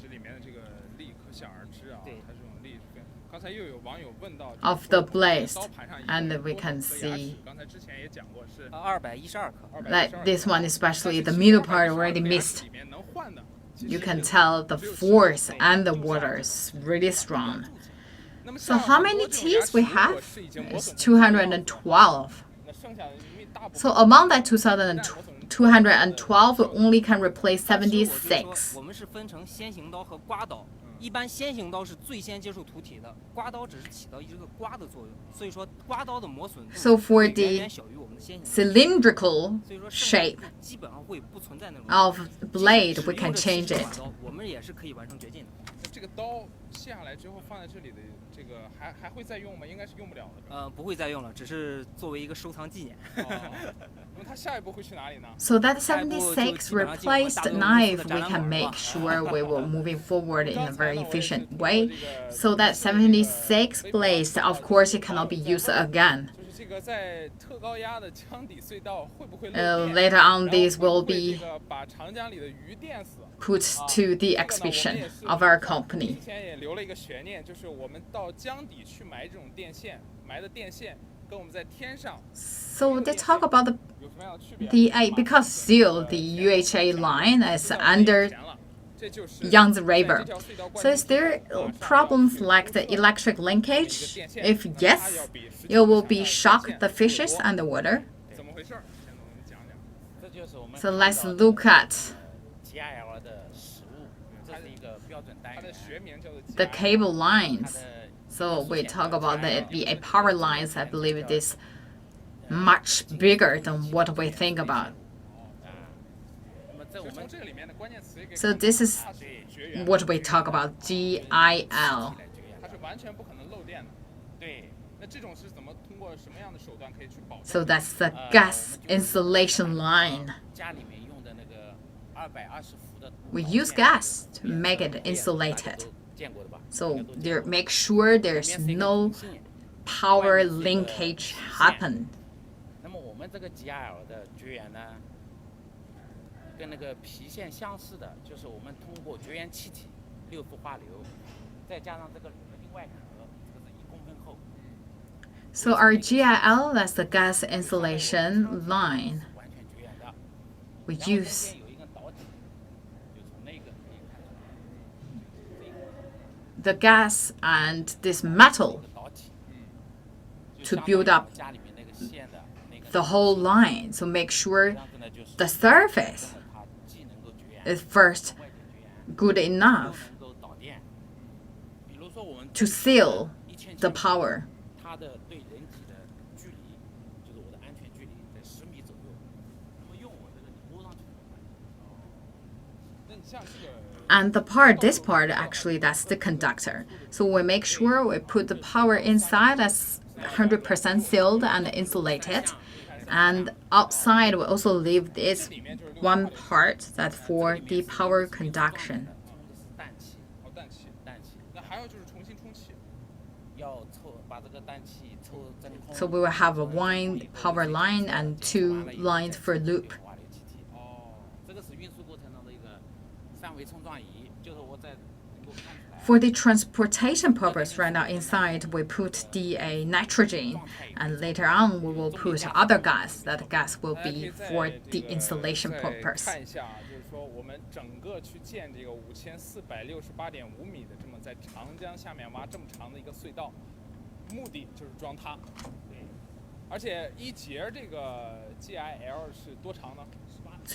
这里面的这个力可想而知啊，它这种力是非。刚才又有网友问到 Of the blade, 刀盘上 and we can see 刚才之前也讲过是212克。 like this one, especially the middle part already missed. 里面能换的。 You can tell the force and the water is really strong. So how many teeth we have? It's 212. 那剩下的因为大部分 So among that 212, we only can replace 所以我就说 76. 我们是分成先行刀和刮刀。一般先行刀是最先接触土体的，刮刀只是起到一个刮的作用。所以说，刮刀的磨损度 So for 会 the 远远小于我们的先行刀。 Cylindrical 所以说 shape 基本上会不存在那种 of blade, 即使 we can 使用 change 着 it. 起手把刀我们也是可以完成绝境的。这个刀卸下来之后放在这里的这个还会再用吗？应该是用不了的。不会再用了，只是作为一个收藏纪念。那么它下一步会去哪里呢？ So that 76 replaced knife, we can make sure we will moving forward in a very efficient way. So that 76 blades, of course, it cannot be used again. 就是这个在特高压的江底隧道会不会漏 Later on, these will 这 be 个把长江里的鱼电死。 put to the exhibition of our company. 之前也留了一个悬念，就是我们到江底去埋这种电线，埋的电线跟我们在天上 So they talk about 有什么样的区别？ because still the UHA line is under 这就是 Yangtze River. So is there problems like the electric linkage? If yes, it will be shock the fishes and the water. 怎么回事？先跟我们讲讲。这就是我们 So let's look at GIL 的实物，这是一个标准单它的元。学名叫做 the cable lines. So we talk about the power lines. I believe it is much bigger than what we think about. 那么在我们从这个里面的关键词也可以 So this is 绝缘， what we talk about, GIL. 它是完全不可能漏电的。对，那这种是怎么通过什么样的手段可以去保证？ So that's the gas insulation line. 家里面用的那个220伏的， We use gas to make it insulated. 见过的吧？ So there, make sure there's no power linkage happen. 那么我们这个 GIL 的绝缘呢，跟那个皮线相似的，就是我们通过绝缘气体6氟化硫，再加上这个铝合金外壳，这个是1公分厚。 So our GIL, that's the gas insulation line. 完全绝缘的。 We 然后中 use 间有一个导体，就从那个可以看出来， the gas and this metal 这个导体， to build up 家里面那个线的那个 the whole line. So make sure 这样子呢，就是 the surface 它既能够绝缘， is first 外界绝缘， good 又 enough 能够导电。比如说我们 to seal 1000 the power. 它的对人体的距离，就是我的安全距离在10米左右。那么用我这个你摸上去的话，那你像这个 And the part, this part, actually, that's the conductor. So we make sure we put the power inside as 100% sealed and insulated. And outside, we also leave this one part that for the power conduction. 充的是氮气，氮气，氮气那还有就是重新充气。要抽把这个氮气抽真空。 So we will have a one power line and two lines for loop. 化硫气体。哦，这个是运输过程中的一个范围冲撞仪，就是我在能够看出来。 For the transportation purpose, right now inside we put the nitrogen, and later on we will put other gas. That gas will 大家可 be 以在 for 这 the 个 installation 再 purpose. 看一下啊，就是说我们整个去建这个5468.5米的这么在长江下面挖这么长的一个隧道，目的就是装它。而且一节这个 GIL 是多长呢？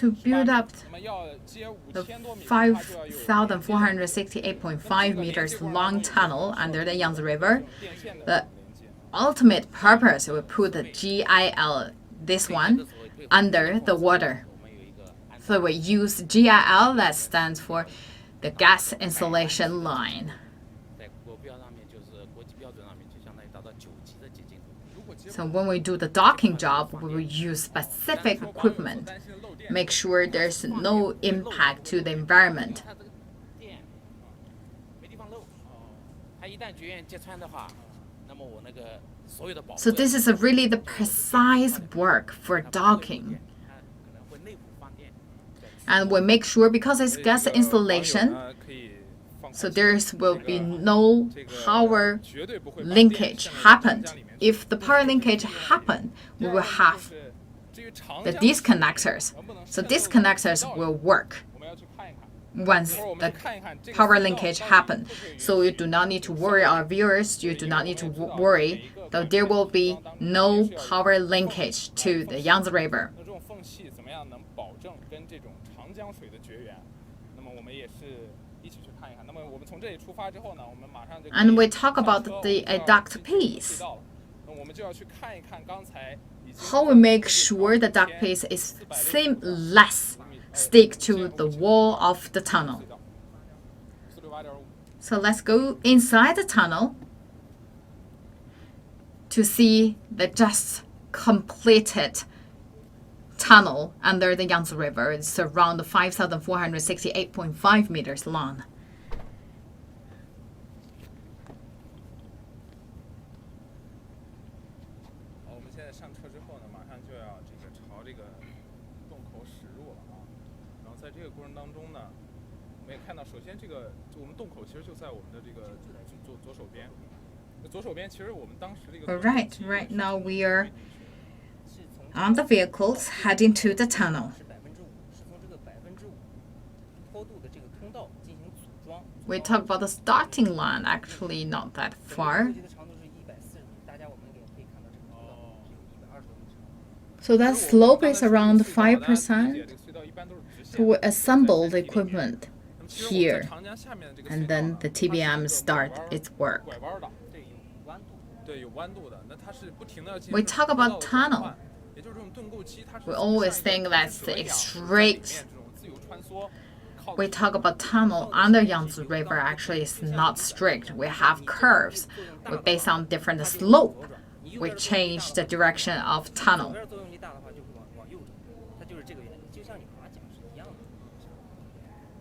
To build up 那么要接 the 5000多米的话，就要有 5,468.5 meters long tunnel under the Yangtze River. 电线的 The 连接。 ultimate purpose we put the GIL, this one, under the water. 我们有一个安 So we use GIL, that stands for the gas installation line. 在国标上面，就是国际标准上面，就相当于达到9级的洁净度。 So when we do the docking job, we will use specific equipment. Make sure there's no impact to the environment. 它这个电没地方漏，它一旦绝缘揭穿的话，那么我那个所有的保护。 So this is really the precise work for docking. 它可能会内部放电。 And we make sure, because it's gas installation, 呢可以放 so 宽心 there will be no 这个 power 绝对不会把电 linkage 渗透到 happened. 江里面去。 If the power linkage happened, we will have 就是至于长 the 江 disconnectors. 能不能 So 渗透 disconnectors 到 will work 我们要去看一看。 once 一会儿我们 the 看一看这个 power 隧道 linkage 到底 happen. 会不会 So you do not need to worry, our viewers, you do not need to worry, that there will be no power linkage to the Yangtze River. 那这种缝隙怎么样能保证跟这种长江水的绝缘？那么我们也是一起去看一看。那么我们从这里出发之后呢，我们马上就可以 And we talk 上 about 车 the 我们就要 duct 进 piece. 隧道了。那我们就要去看一看刚才已经 How we make sure the duct piece is seamless stick to the wall of the tunnel. 468.5。 So let's go inside the tunnel to see the just completed tunnel under the Yangtze River. It's around 5,468.5 meters long. 好，我们现在上车之后呢，马上就要这个朝这个洞口驶入了啊。然后在这个过程当中呢，我们也看到，首先这个我们洞口其实就在我们的这个左手边。那左手边其实我们当时这个 Right now we are on the vehicles heading to the tunnel. 是5%，是从这个5%坡度的这个通道进行组装。 We talk about the starting line, actually not that 整个 far. 路基的长度是140米，大家我们也可以看到这个通道是有120多米长。 So that slope is around 5%. 这个隧道一般都是直 So 线 we assemble the equipment 那么其实我们在 here, 长江下面的这个 and 隧道 then 呢 the 它是一个 TBM start 拐弯 its work. 拐弯的，对，有弯度。对，有弯度的。那它是不停的进 We 行 talk 坡道 about 的转 tunnel. 换，也就是这种盾构机，它是 We 像 always 一个 think that's 水一样 straight. 在里面这种自由穿梭，靠 We talk about tunnel under Yangtze River. Actually, it's not strict. We have curves. We based on different slope. We change the direction of 左 tunnel. 边作用力大的话，就会往右走，它就是这个原理，就像你划桨是一样的。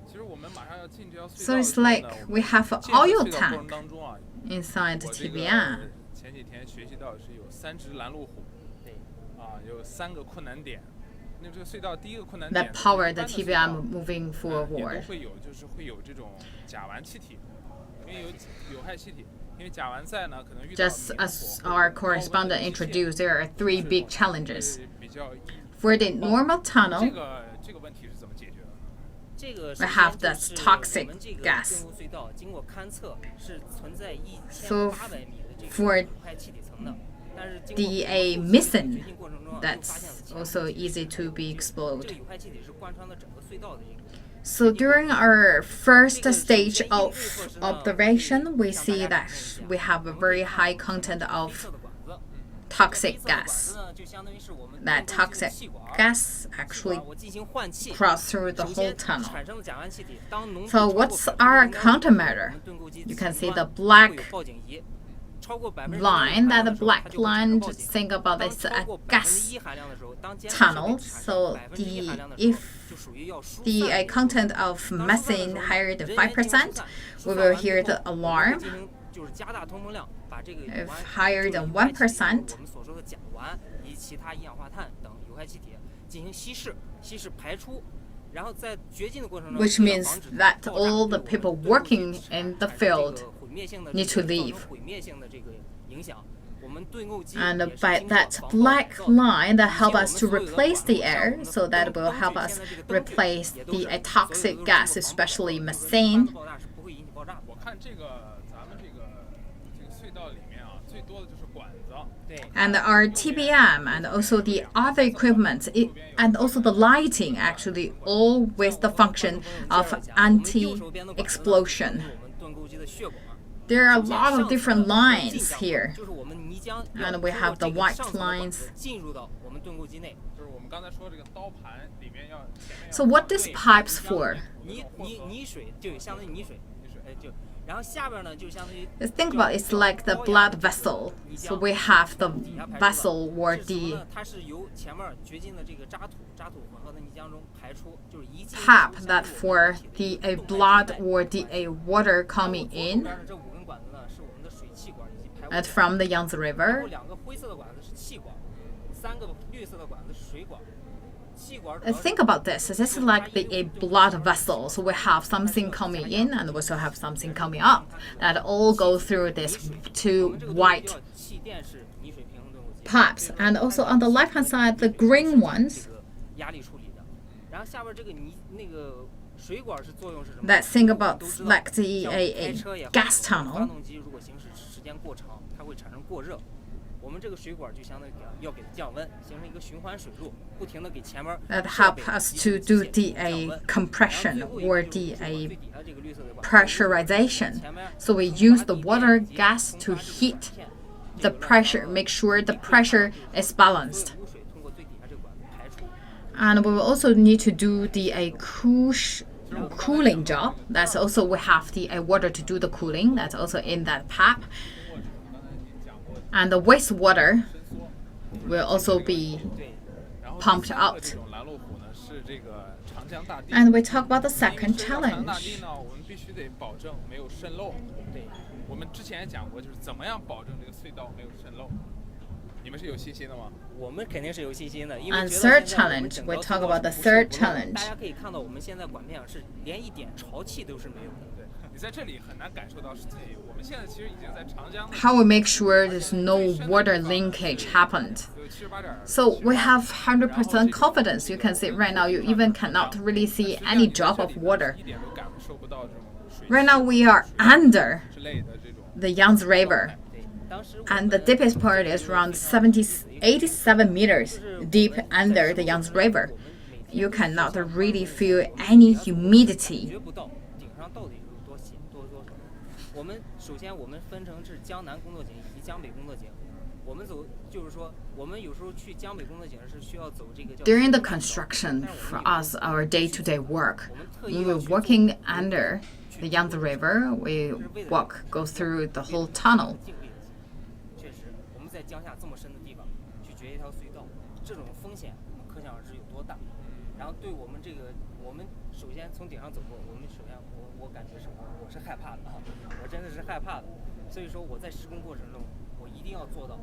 其实我们马上要进这条隧 So 道的 it's 时候呢 like we have an 进这 oil 隧道过程 tank 当中啊， inside the 我这个 TBM. 前几天学习到是有3只拦路虎，对，啊，有3个困难点。那这个隧道第一个困难 That 点 power 一 the 般的隧道 TBM moving 也 forward. 都会有，就是会有这种甲烷气体，因为有害气体，因为甲烷在呢，可能遇到 Just as our correspondent introduced, there are 3 big challenges. 比较易 For the normal 这 tunnel, 个问题是怎么解决的呢？这个 We have 首 the 先就是 toxic 我们这个 gas. 顿悟隧道经过勘测是存在So 1800米的这 for 个有害气体层的，但是经过 DA 后期 missing, 掘进过程中啊，又发 that's 现了其他 also 的气体 easy to be 这 exploded. 个有害气体是贯穿了整个隧道的一个。 So during our first stage of observation, we see that we have a very high content 黑 of 色的管子， toxic 黑色的管 gas. 子呢，就相当于是我们 That 动力机的 toxic 气管 gas 气 actually 管我进行换气， cross through the 首 whole 先 tunnel. 产生的甲烷气体，当浓度 So 超过 what's 0.0 our 的时候 countermeasure? 我们顿构机 You can 前 see the 端 black 会有报警仪，超过 line, that the 0.0% black 它就会产 line, 生报 just 警。 think about 当 this 超过 gas 1%含量的时候，当监测 tunnel. 设备产 So 生 the 1%含量的时候， if 就属于要疏散 the 的 content of 当疏散的 methane 时候 higher than 人员进行疏 5%, 散 we 疏散 will 完之 hear 后 the 我们会 alarm. 进行就是加大通风量，把这个有 If 害 higher 就是 than 有害气体 1%, 我们所说的甲烷以及其他一氧化碳等有害气体进行稀释排出，然后在掘进的过程中 which 为了 means 防止 that 爆炸 all the 对我们 people 对 working 构机 in the 产生这 field 个毁灭性的 need to 这个造成 leave. 毁灭性的这个影响。我们对构机 And 也是 by 经过 that 防爆 black 造的。 line that 以 help 前我 us 们 to 所有的 replace 管 the 路像我 air 们的 so that 灯 will help 具 us 现在这个灯具 replace 也都 the 是所有的 toxic 都是 gas, 经过防爆 especially 的，就是 methane. 它的爆炸是不会引起爆炸的。我看这个咱们这个隧道里面啊，最多的就是管子。对。 And our TBM and also the other equipment and also the lighting actually all with the function of 我们右手边的管子呢 anti-explosion. 就是我们盾构机的血管。 There are a 首先 lot 上 of 层的 different 和 lines 进浆 here. 就是我们泥浆要 And 通 we 过 have 这 the 个 white 上层的管 lines. 子进入到我们盾构机内。就是我们刚才说这个刀盘里面要前面要 So what these pipes for? 泥水就相当于泥水，就然后下边呢就相当于 Think about it, it's like the blood vessel. So we have the vessel or 是什么 the 呢？它是由前面掘进的这个渣土混合的泥浆中排出，就是一进 tap 入 that for the a blood or the a water coming 左手 in 边的这5根管子呢是我们的水气管以及排污 and 管。 from the Yangtze 然后 River. 2个灰色的管子是气管，3个绿色的管子是水管。气管 Think about this. This is like a blood vessel. So we have something coming in and we also have something coming up that all go through these two white 气垫式泥水平衡盾构机 pipes. And also on the left hand side, the green ones 这个压力处理的。然后下边这个那个水管是作用是什么 that think about 都知道 like the 像开车也好 gas 发 tunnel. 动机如果行驶时间过长，它会产生过热。我们这个水管就相当于要给它降温，形成一个循环水路，不停的给前面 that 设 help 备 us 以 to 及 do 机械 the 降 a 温 compression 然后最后一 or 个 the 就是水管 a 最底下这个绿色的管子 pressurization. So we use the water gas to heat the pressure, make sure the pressure is balanced. 污水通过最底下这个管子排出。 And we will also need to do the a cooling job. That's also we have the water to do the cooling. That's also in that pipe. And the wastewater will also be 对， pumped 这 out. 种拦路虎呢是这个长江大地。 And we talk about the 因为 second 长江大地 challenge. 呢，我们必须得保证没有渗漏。对，我们之前也讲过，就是怎么样保证这个隧道没有渗漏。你们是有信心的吗？我们肯定是有信心的，因为 And 觉得 third 现在我们 challenge, 整 we 条 talk 隧道 about the 是 third 不渗漏的 challenge. 大家可以看到，我们现在管面上是连一点潮气都是没有的。对，你在这里很难感受到实际。我们现在其实已经在长江。 How we make sure there's no water linkage happened. So we have 100% confidence. You can see right now, you even cannot really see any drop of water. 一点都感受不到这种水 Right now we are under 之类的这种。 the Yangtze River. 对，当时 And the deepest part is around 87 meters deep under the Yangtze River. You cannot really feel any humidity. 觉不到顶上到底有多少。我们首先我们分成是江南工作井以及江北工作井。我们走就是说，我们有时候去江北工作井是需要走这个叫 During the construction, for us, our day-to-day work, we were working under the Yangtze River. We go through the whole tunnel. 敬畏的心。确实，我们在江下这么深的地方去掘一条隧道，这种风险我们可想而知有多大。然后对我们这个，我们首先从顶上走过，我们首先我感觉是我是害怕的啊，我真的是害怕的。所以说我在施工过程中，我一定要做到。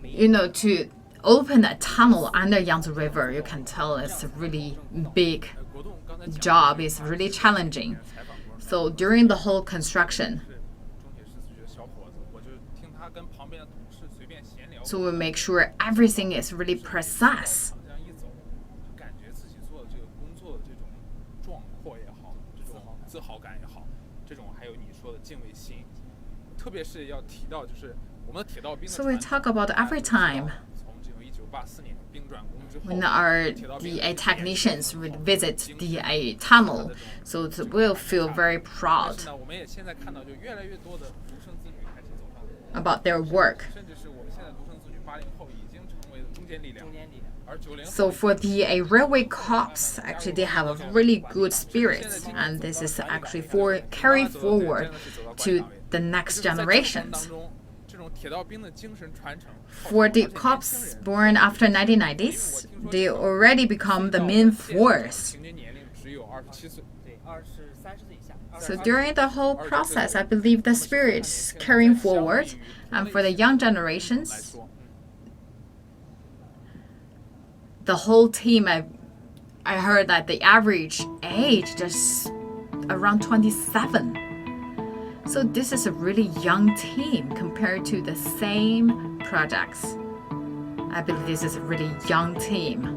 You know, to open a tunnel under Yangtze River, you can tell it's a really big 国栋刚才讲 job. It's really challenging. 采访过 So during the whole construction, 是中铁十四局的小伙子，我就听他跟旁边的同事随便闲聊。 so we make sure everything is really precise. 长江一走，就感觉自己做的这个工作的这种壮阔也好，这种自豪感也好，这种还有你说的敬畏心，特别是要提到就是我们的铁道兵的 So we 传统 talk about every time 从这种1984年兵转工之后 when our 铁道兵 the technicians would visit the tunnel, so we'll feel very 但 proud 是呢，我们也现在看到，就越来越多的独生子女开始走上， about their work. 甚至是我们现在独生子女80后已经成为了中坚力量，中间力量。而90后 So for the railway cops, actually they have a really good spirit, and this is actually for carry forward to the next 在这种当 generations. 中，这种铁道兵的精神传承 For the cops born after 1990s, they already become the main force. 平均年龄只有27岁。对，30岁以下。 So during the whole process, I believe the spirit is carrying forward, and for the young 来 generations, 说， the whole team I heard that the average age is around 27. So this is a really young team compared to the same projects. I believe this is a really young team.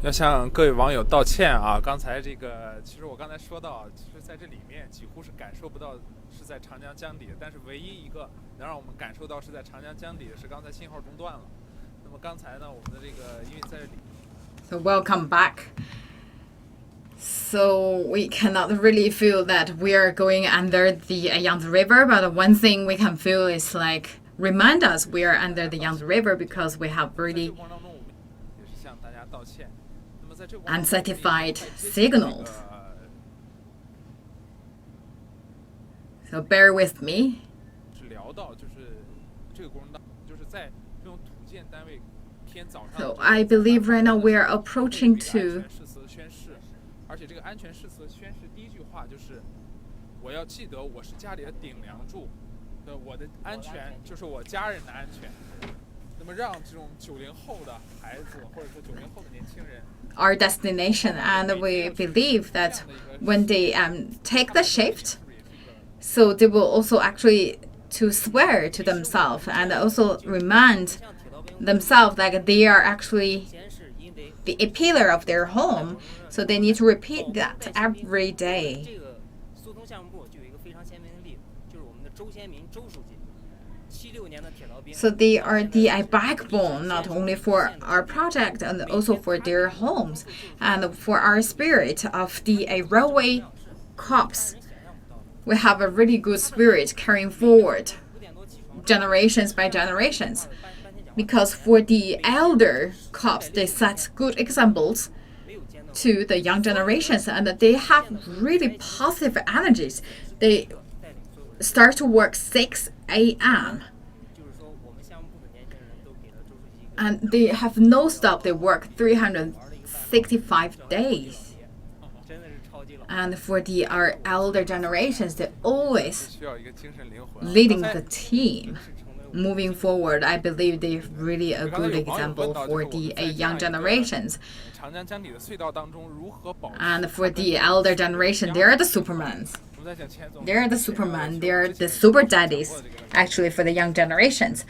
要向各位网友道歉啊！刚才这个，其实我刚才说到，其实在这里面几乎是感受不到是在长江江底的，但是唯一一个能让我们感受到是在长江江底的是刚才信号中断了。那么刚才呢，我们的这个因为在这里。So welcome back. So we cannot really feel that we are going under the Yangtze River, but one thing we can feel is like remind us we are under the Yangtze River because we have really uncertified signals. So bear with me. 聊到就是这个过程当中，就是在这种土建单位天早上。So I believe right now we are approaching to. 而且这个安全誓词宣誓第一句话就是我要记得我是家里的顶梁柱，我的安全就是我家人的安全。那么让这种90后的孩子或者说90后的年轻人 our destination, and we believe that when they take the shift, so they will also actually to swear to themselves and also remind themselves that they are actually the pillar of their home. So they need to repeat that every day. 这个速通项目部就有一个非常鲜明的例子，就是我们的周先民周书记，76年的铁道兵。 So they are the backbone not only for our project and also for their homes and for our spirit of the railway corps. We have a really good spirit carrying forward generations by generations. Because for the elder corps, they set good examples to the young generations and they have really positive energies. They start to work 6 a.m. 就是说，我们项目部的年轻人都给了周书记一个 and they have no stop. They work 365 days. 真的是超级老。 And for our elder generations, they always 需要一个精神灵魂。 leading the team. Moving forward, I believe they're really a good example for the young generations. 长江江底的隧道当中如何保持？ And for the elder generation, they're the supermans. 我们在讲钱总， They're the supermen. They're the super daddies, actually, for the young generations.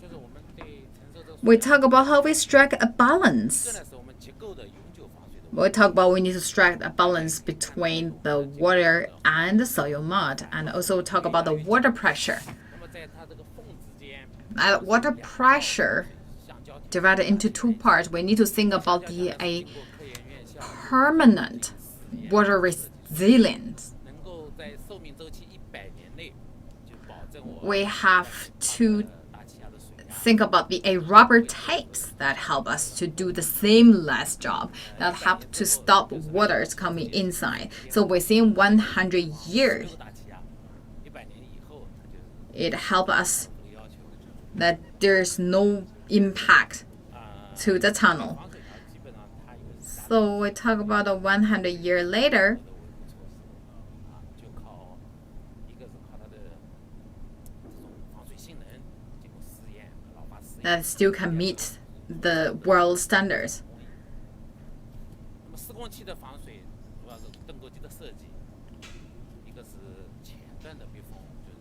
就是我们对承受这个 We talk about how we strike a 这 balance. 呢是我们结构的永久防水的。 We talk about we need to strike a balance between the water and the soil mud, and also talk about the water pressure. 那么在它这个缝之间， Water pressure 橡胶体 divided into two parts. We need to think about the 经过科研院项目 permanent water resilience. 能够在寿命周期100年内就保证我 We have to 大气压的水压。 think about the rubber tapes that help us to do the seamless job, that help to stop waters coming inside. So within 100 years, 大气压100年以后，它就是 it helps us 这个要求。 that there's no impact 啊， to the tunnel. 防水条基本上它有 So we talk about 100 years later, 啊，就靠一个是靠它的这种防水性能，经过试验和老化试验。 that still can meet the world standards. 那么施工期的防水主要是盾构机的设计，一个是前段的密封，就是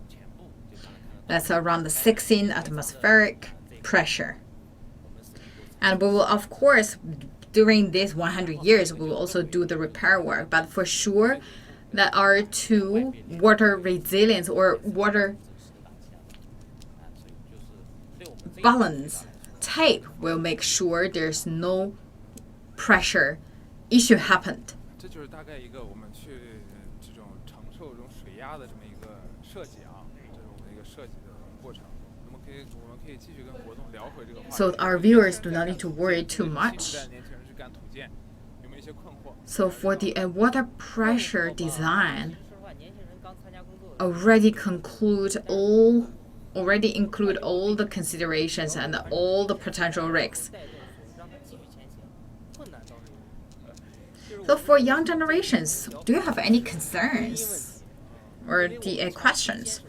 前部，就刚才看到。 That's around the 16 atmospheric pressure. And we will, of course, during these 100 years, we will also do the repair work. But for sure, that our two water resilience or water balance tape will make sure there's no pressure issue happened. 这就是大概一个我们去这种承受这种水压的这么一个设计啊，这是我们一个设计的过程。我们可以继续跟活动聊回这个话题。 So our viewers do not need to worry too 新 much. 时代年轻人去干土建，有没有一些困惑？ So for the water pressure design, 说实话，年轻人刚参加工作， already include all the considerations and all the potential risks. 带动让他继续前行，困难倒是有。 So for young generations, do you have any concerns or the questions?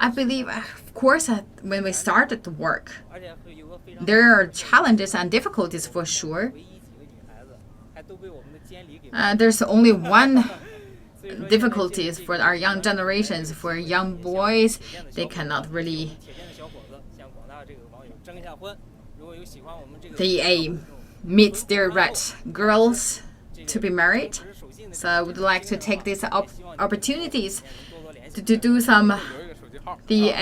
I believe, of course, when we started the work, 而且有个非常 there are challenges and difficulties for sure. 唯一几个女孩子，还都被我们的监理给。 There's only one 所以说 difficulties for our young generations. For young boys, they cannot really 铁定的小伙子向广大这个网友征一下婚，如果有喜欢我们这个 they meet their right girls to be married. 不是守信的， So I would like to take these opportunities 多多联系。 to do some 留一个手机号。 the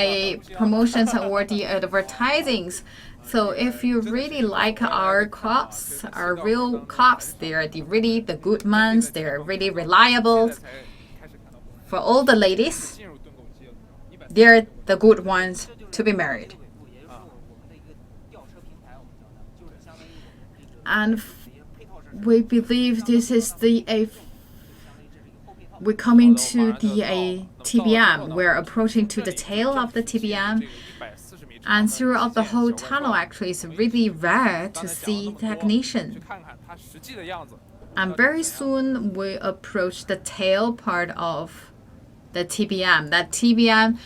promotions or the advertisings. So if you really like our cops, our real cops, they are the good ones. They are really reliable. 现在才开始看到 For all the ladies, 进入盾构机了，140 they're the good ones to be married. 也就是说我们的一个吊车平台，我们叫它，就是相当于我们这个 And 一些配套设施， we believe this is the 相当于这是一个后配套。 we're coming to the TBM. We're approaching to the tail of the TBM. 这个140米长 And 的 throughout the 线 whole 小弯 tunnel, 道 actually, it's really rare 刚 to 才讲了 see 那么多 technician. 去看看它实际的样子。 And very soon we approach the tail part of the TBM. That TBM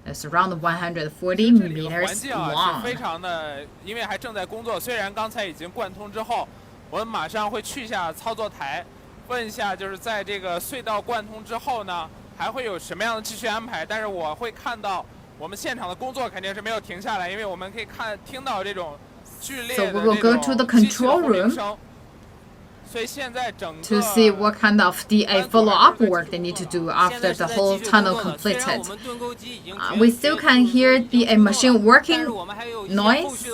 is around 140这里的环 meters 境啊 long. 是非常的，因为还正在工作。虽然刚才已经贯通之后，我们马上会去一下操作台，问一下，就是在这个隧道贯通之后呢，还会有什么样的继续安排？但是我会看到我们现场的工作肯定是没有停下来，因为我们可以听到这种剧烈 So 的 we will go to the 机器的 control 轰鸣 room 声。所以现在整个 to see what kind of the follow-up work they need to do after the whole tunnel completed. We still can hear the machine working noise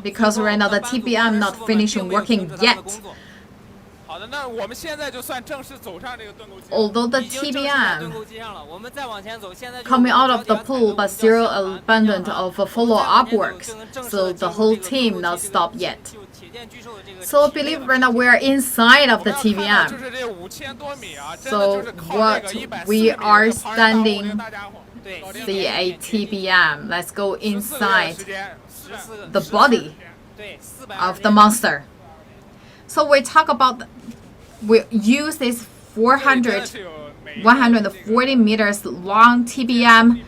because right now the TBM not finishing working yet. 好的，那我们现在就算正式走上这个盾构机。Although the 已经正式在 TBM 盾构机上了，我们再往前走，现在就是 coming out of the 我们 pool, 了 but 解到 still 我们 abundant 要 of follow-up works. So the whole team not stopped yet. So I believe right now we are inside of the 就 TBM. 是这5000多米啊，真的 So 就是靠这 what 个140 we 米 are 的庞然大物这个 standing 大家伙。对 See a TBM. Let's go 14个月的 inside 时间 the body 对of the monster. So we talk about we use this 400 140 meters long TBM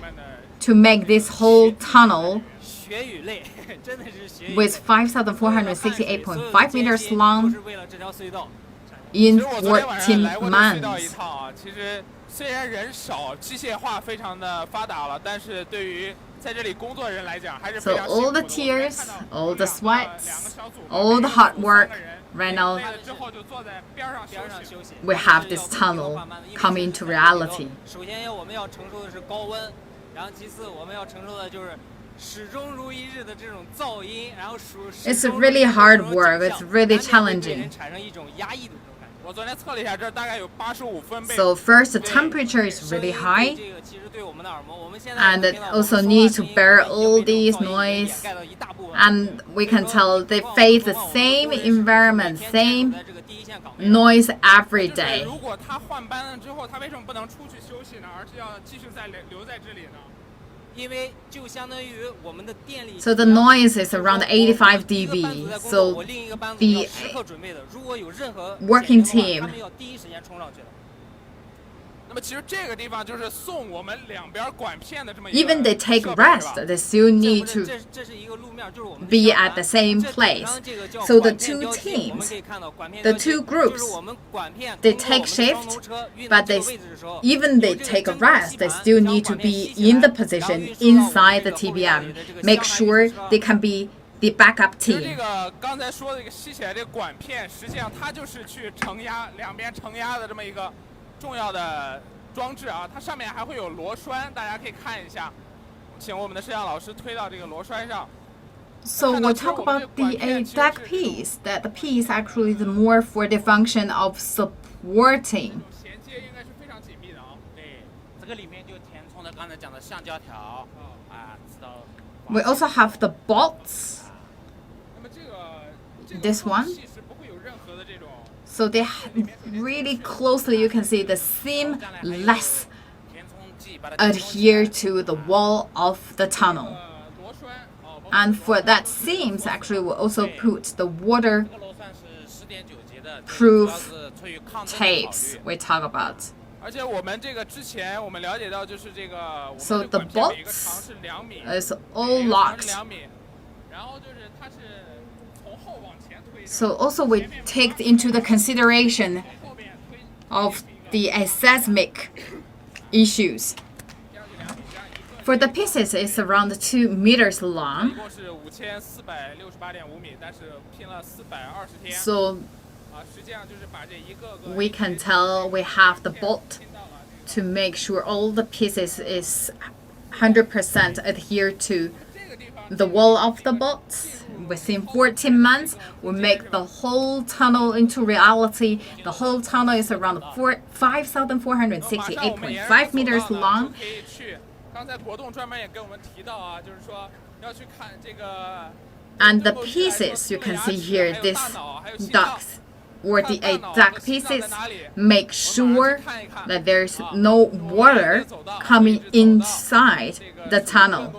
to make this whole tunnel 血与泪，真的是血与泪 with 5,468.5 meters 都 long 是为了这条隧道。 in 其实我昨天晚上来 14过这隧道一 months. 趟啊，其实虽然人少，机械化非常的发达了，但是对于在这里工作的人来讲还是 So 非常辛 all 苦 the 的。 tears, all the 两 sweats, 个小组 all the hard work, right now 累了之后就坐在边上休边上息。休息。 we have this tunnel coming to reality. 首先我们要承受的是高温，然后其次我们要承受的就是始终如一日的这种噪音，然后始 It's 终如一 really 日的 hard 这种 work. 景 It's 象 really 难免会给 challenging. 人产生一种压抑的这种感觉。我昨天测了一下，这大概有85分贝。 So first, the temperature is 声 really 音 high, 对这个其实对我们的耳膜，我们现在 and 能 it 听到我们 also 说话 need 声 to 音 bear 会 all 被这 these 种噪音给掩 noise, 盖到一大部分。 and we can tell they face the same environment, same noise every 就是 day. 如果他换班了之后，他为什么不能出去休息呢？而是要继续留在这里呢？因为就相当于我们的电力。 So the noise is around 85 一个班组 dB. 在工作 So 我另一个班组 the 要时刻准备的，如果有任何 working 险情 team 的话他们要第一时间冲上去的。那么其实这个地方就是送我们两边管片的这么一个 even they take 设备 rest, 是吧 they still 这 need 不是 to 这是一个路面，就是我们的 be 小 at 船 the same 这 place. 刚刚这个叫 So the 管片 two 标记我们 teams, 可以看到管片 the 标记 two 就是 groups, 我们管片 they 通过 take 我们的双 shift, 头车运 but 到这 they 个位置的时候 even they 有这个 take a 真空 rest, 吸 they 盘 still 将 need to 管片 be 吸起 in 来 the 然后 position 运输到我们 inside 这 the 个后院里 TBM. 的这个 Make 相当于 sure 是说 they can be the backup 其实这 team. 个刚才说的这个吸起来这个管片，实际上它就是去承压两边承压的这么一个重要的装置啊。它上面还会有螺栓，大家可以看一下。请我们的摄像老师推到这个螺栓上。 So we'll talk about the deck piece. That the piece actually is more for the function of supporting. 衔接应该是非常紧密的啊。对，这个里面就填充了刚才讲的橡胶条啊，知道。 We also have the bolts. 那么这个 This one 缝隙是不会有任何的这种 So they really closely, you can see the seam less 填充剂把它 adhere to the wall of the tunnel. 螺栓啊。包括 And for that seams, actually, we'll also put the 这个螺栓是10.9节的， Proof 主要是出于抗震的考 tapes 虑。 we talk about. 而且我们这个之前我们了解到，就是这个我们 So 这个 the 管片每个 bolts 长是2米， is 每 all 个长是 locked. 2米，然后就是它是从后往前推， So also we take into the consideration 后面推 of the seismic issues. 这样就2米，这样一个 For the pieces, it's around 2 meters 一 long. 共是5468.5米，但是拼了420天 So 啊，实际上就是把这一个个 we can tell we have the bolt to make sure all the pieces is 100% adhere to 这个地方 the wall of the bolt. Within 14 months, we make the whole tunnel into reality. The whole tunnel is around 5,468.5 meters 就 long. 可以去。刚才国栋专门也跟我们提到啊，就是说要去看这个。 And the pieces you can see here, these ducts or the 8 duct pieces, make sure that there's no water coming inside the tunnel.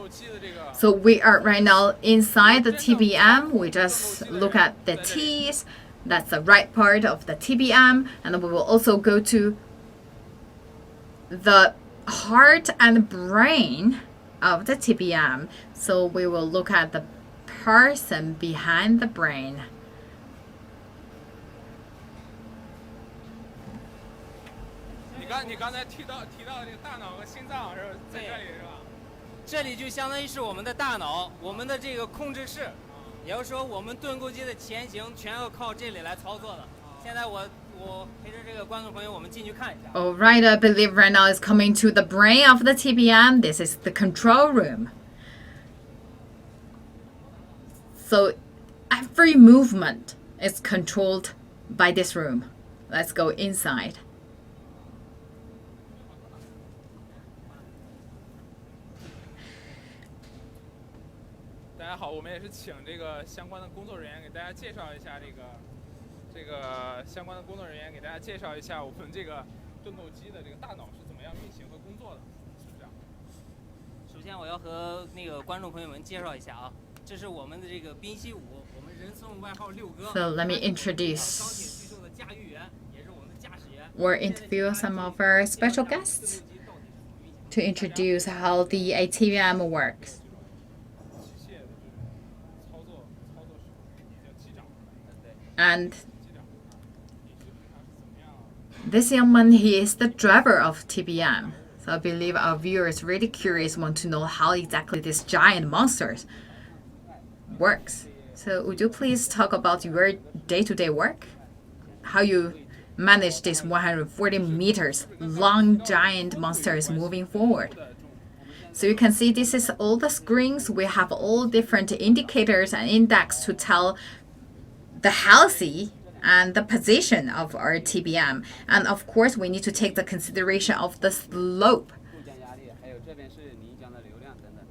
So we are right now inside the TBM. We just look at the T's. That's the right part of the TBM. And we will also go to the heart and brain of the TBM. So we will look at the person behind the brain. 你刚才提到这个大脑和心脏是吧，在这里是吧？这里就相当于是我们的大脑，我们的这个控制室，也就是说我们盾构机的前行全要靠这里来操作的。现在我陪着这个观众朋友，我们进去看一下。All right, I believe right now is coming to the brain of the TBM. This is the control room. So every movement is controlled by this room. Let's go inside. 大家好，我们也是请这个相关的工作人员给大家介绍一下这个相关的工作人员给大家介绍一下我们这个盾构机的这个大脑是怎么样运行和工作的，是这样。首先我要和那个观众朋友们介绍一下啊，这是我们的这个宾夕5，我们人送外号六哥。 So let me introduce 钢铁巨兽的驾驭员，也是我们的驾驶员。 or interview some of our special guests to introduce how the ATVM works. 机械的这种操作是叫机长， And 机长，你是平常是怎么样？ this young man, he is the driver of TBM. So I believe our viewers really curious want to know how exactly this giant monsters works. So would you please talk about your day-to-day work? How you manage this 140 meters long giant monsters moving forward? So you can see this is all the screens. We have all different indicators and index to tell the healthy and the position of our TBM. And of course, we need to take the consideration of the slope.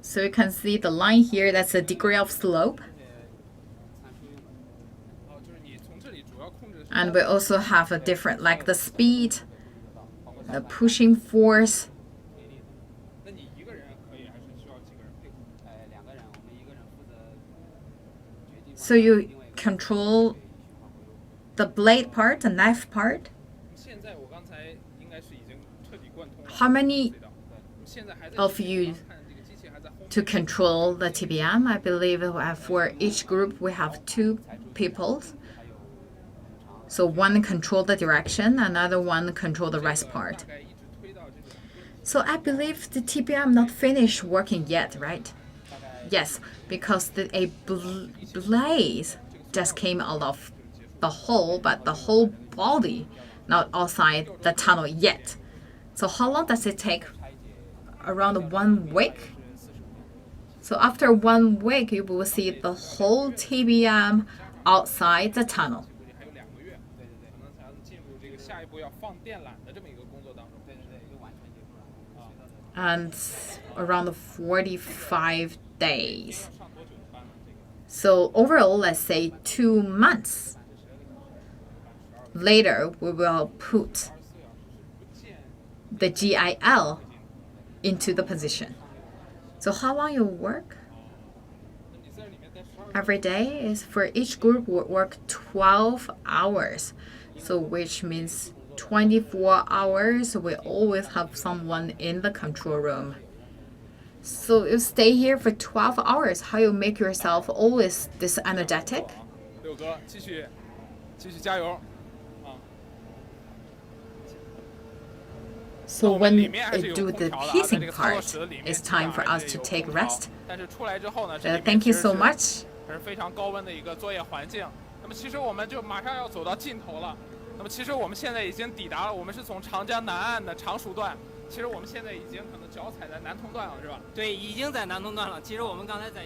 So you can see the line here, that's the degree of slope. 哦，就是你从这里主要控制的是 And we also have a different, like the speed, the pushing force. 那你一个人可以还是需要几个人配合？ So you control the blade part, the knife part. 现在我刚才应该是已经彻底贯通了 How many 隧道，现在还在 of you 看这个机器还在后面 to control the TBM? I believe for each group we have 2 people. So one control the direction, another one control the rest 大 part. 概一直推到这个 So I believe the TBM not finished working yet, right? Yes, because a blaze just came out of the hole, but the whole body not outside the tunnel yet. So how long does it take? Around 1 week? So after 1 week, you will see the whole TBM outside the tunnel. 还有2个月，可能才能进入这个下一步要放电缆的这么一个工作当中。And around 45 days. 上多久的班呢？这个 So overall, let's say 2 months. Later, we will put 24小时是不见 the GIL into the position. So how long you work? 那你在里面待12 Every day is for each group will work 12 hours. So which means 24 hours, we always have someone in the control room. So you stay here for 12 hours. How you make yourself always this energetic? 六哥，继续加油！ So when we do the piecing part, it's time for us to take rest. 但是出来之后呢，这里面 Thank you 其实 so 是 much. 是非常高温的一个作业环境。那么其实我们就马上要走到尽头了。那么其实我们现在已经抵达了，我们是从长江南岸的常熟段。其实我们现在已经可能脚踩在南通段了，是吧？对，已经在南通段了。其实我们刚才在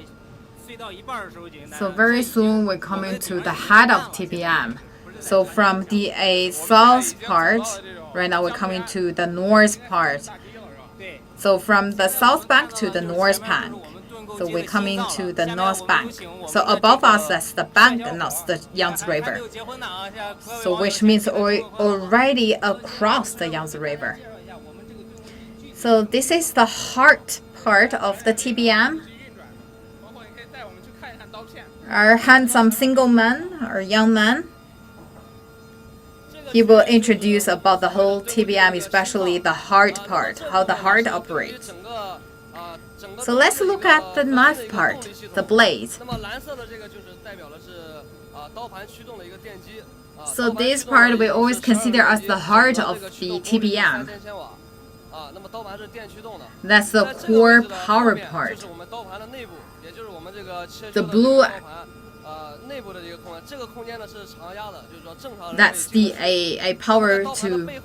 隧道一半的时候就已经。 So very soon we're coming to the head of TBM. So from the south part, right now we're coming to the north part. 对。 So from the south bank to the north bank. So we're coming to the north bank. So above us, that's the bank, and that's the Yangtze River. So which means we're already across the Yangtze River. So this is the heart part of the TBM. 包括你可以带我们去看一看刀片。 Our handsome single man, our young man, he will introduce about the whole TBM, especially the heart part, how the heart operates. So let's look at the knife part, the blades. 那么蓝色的这个就是代表的是 So this part we always consider as the heart of the TBM. That's the core power part. The blue, that's the a power to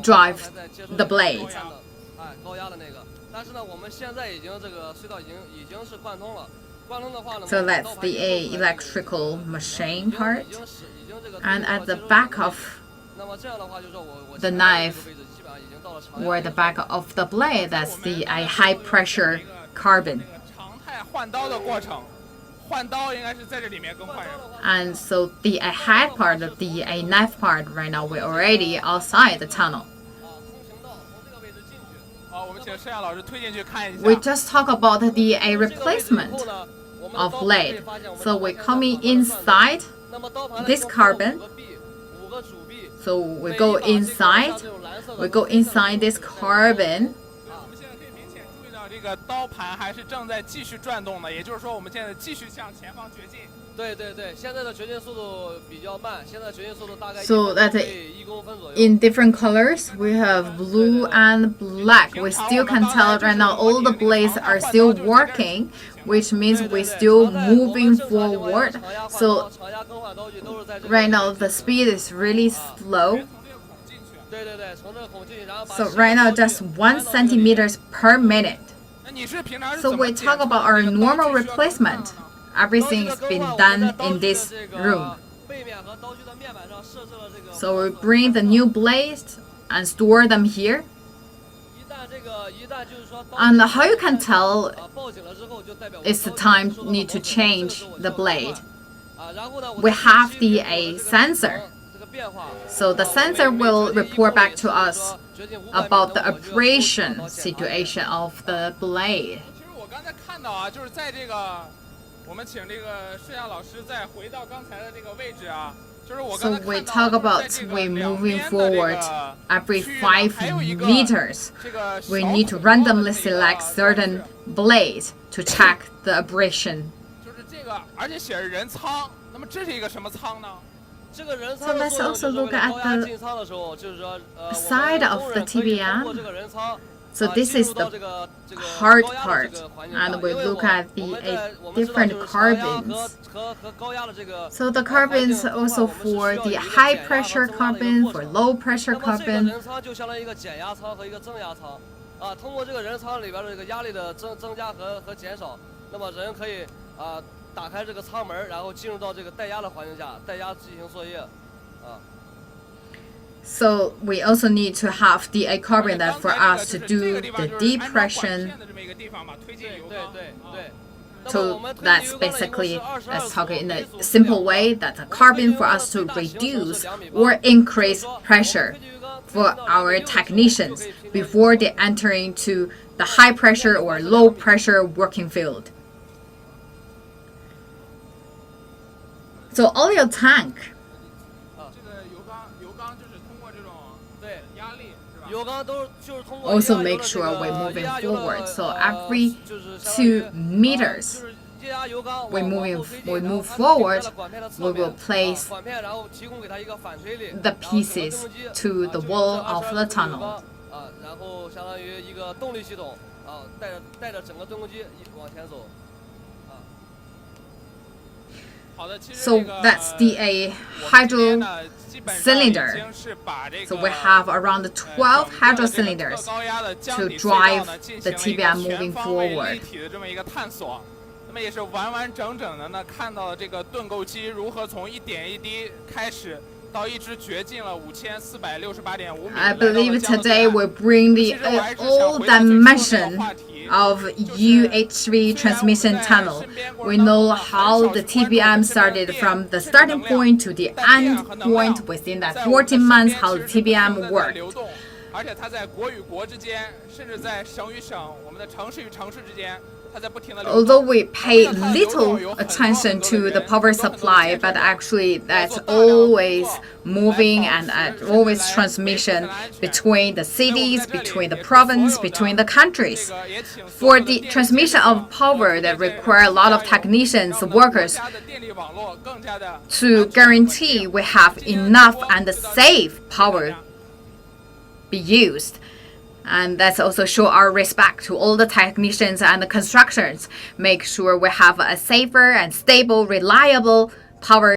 drive the blade. So that's the electrical machine part. And at the back of the knife or the back of the blade, that's the high pressure carbon. And so the head part of the knife part right now, we're already outside the tunnel. We just talk about the replacement of blade. So we're coming inside this carbon. So we go inside this carbon. 这个刀盘还是正在继续转动的，也就是说我们现在继续向前方掘进。对对对，现在的掘进速度比较慢，现在掘进速度大概1公分左右。In different colors, we have blue and black. We still can tell right now all the blades are still working, which means we're still moving forward. So right now the speed is really slow. So right now just 1 centimeters per minute. So we talk about our normal replacement. Everything's been done in this room. So we bring the new blades and store them here. And how you can tell it's the time need to change the blade. We have the sensor. So the sensor will report back to us about the abrasion situation of the blade. 我们请这个摄像老师再回到刚才的这个位置啊，就是我 So 刚才 we 看 talk 到 about 在这个 we 两 moving 边的这 forward 个 every 区域呢 5还有一个 meters. 这个 We 小 need to 孔状的 randomly 这个 select certain blades to check the abrasion. 就是这个，而且写着人仓。那么这是一个什么仓呢？ So let's also look at the side of the TBM. So this is the hard part, and we look at the different carbons. So the carbons also for the high pressure carbon, for low pressure carbon. 通过这个人舱里边的这个压力的增加和减少，那么人可以打开这个舱门，然后进入到这个带压的环境下，带压进行作业。 So we also need to have the carbon that for us to do the depression. So that's basically, let's talk in a simple way, that's a carbon for us to reduce or increase pressure for our technicians before they enter into the high pressure or low pressure working field. So oil tank. Also make sure we're moving forward. So every 2 meters, we move forward, we will place the pieces to the wall of the tunnel. So that's the hydro cylinder. So we have around 12 hydro cylinders to drive the TBM moving forward. 那么也是完完整整的呢，看到了这个盾构机如何从一点一滴开始，到一直掘进了5468.5米。I believe today will bring the all dimension of UHV transmission tunnel. We know how the TBM started from the starting point to the end point within that 14 months, how the TBM worked. 而且它在国与国之间，甚至在省与省、我们的城市与城市之间，它在不停地流 although 动。 we pay little attention to the power supply, but actually that's always moving and always transmission between the cities, between the province, between the countries. For the transmission of power that require a lot of technicians, workers, 国家的电力网络更加的 to guarantee we have enough and safe power be used. And that's also show our respect to all the technicians and the constructors. Make sure we have a safer and stable, reliable power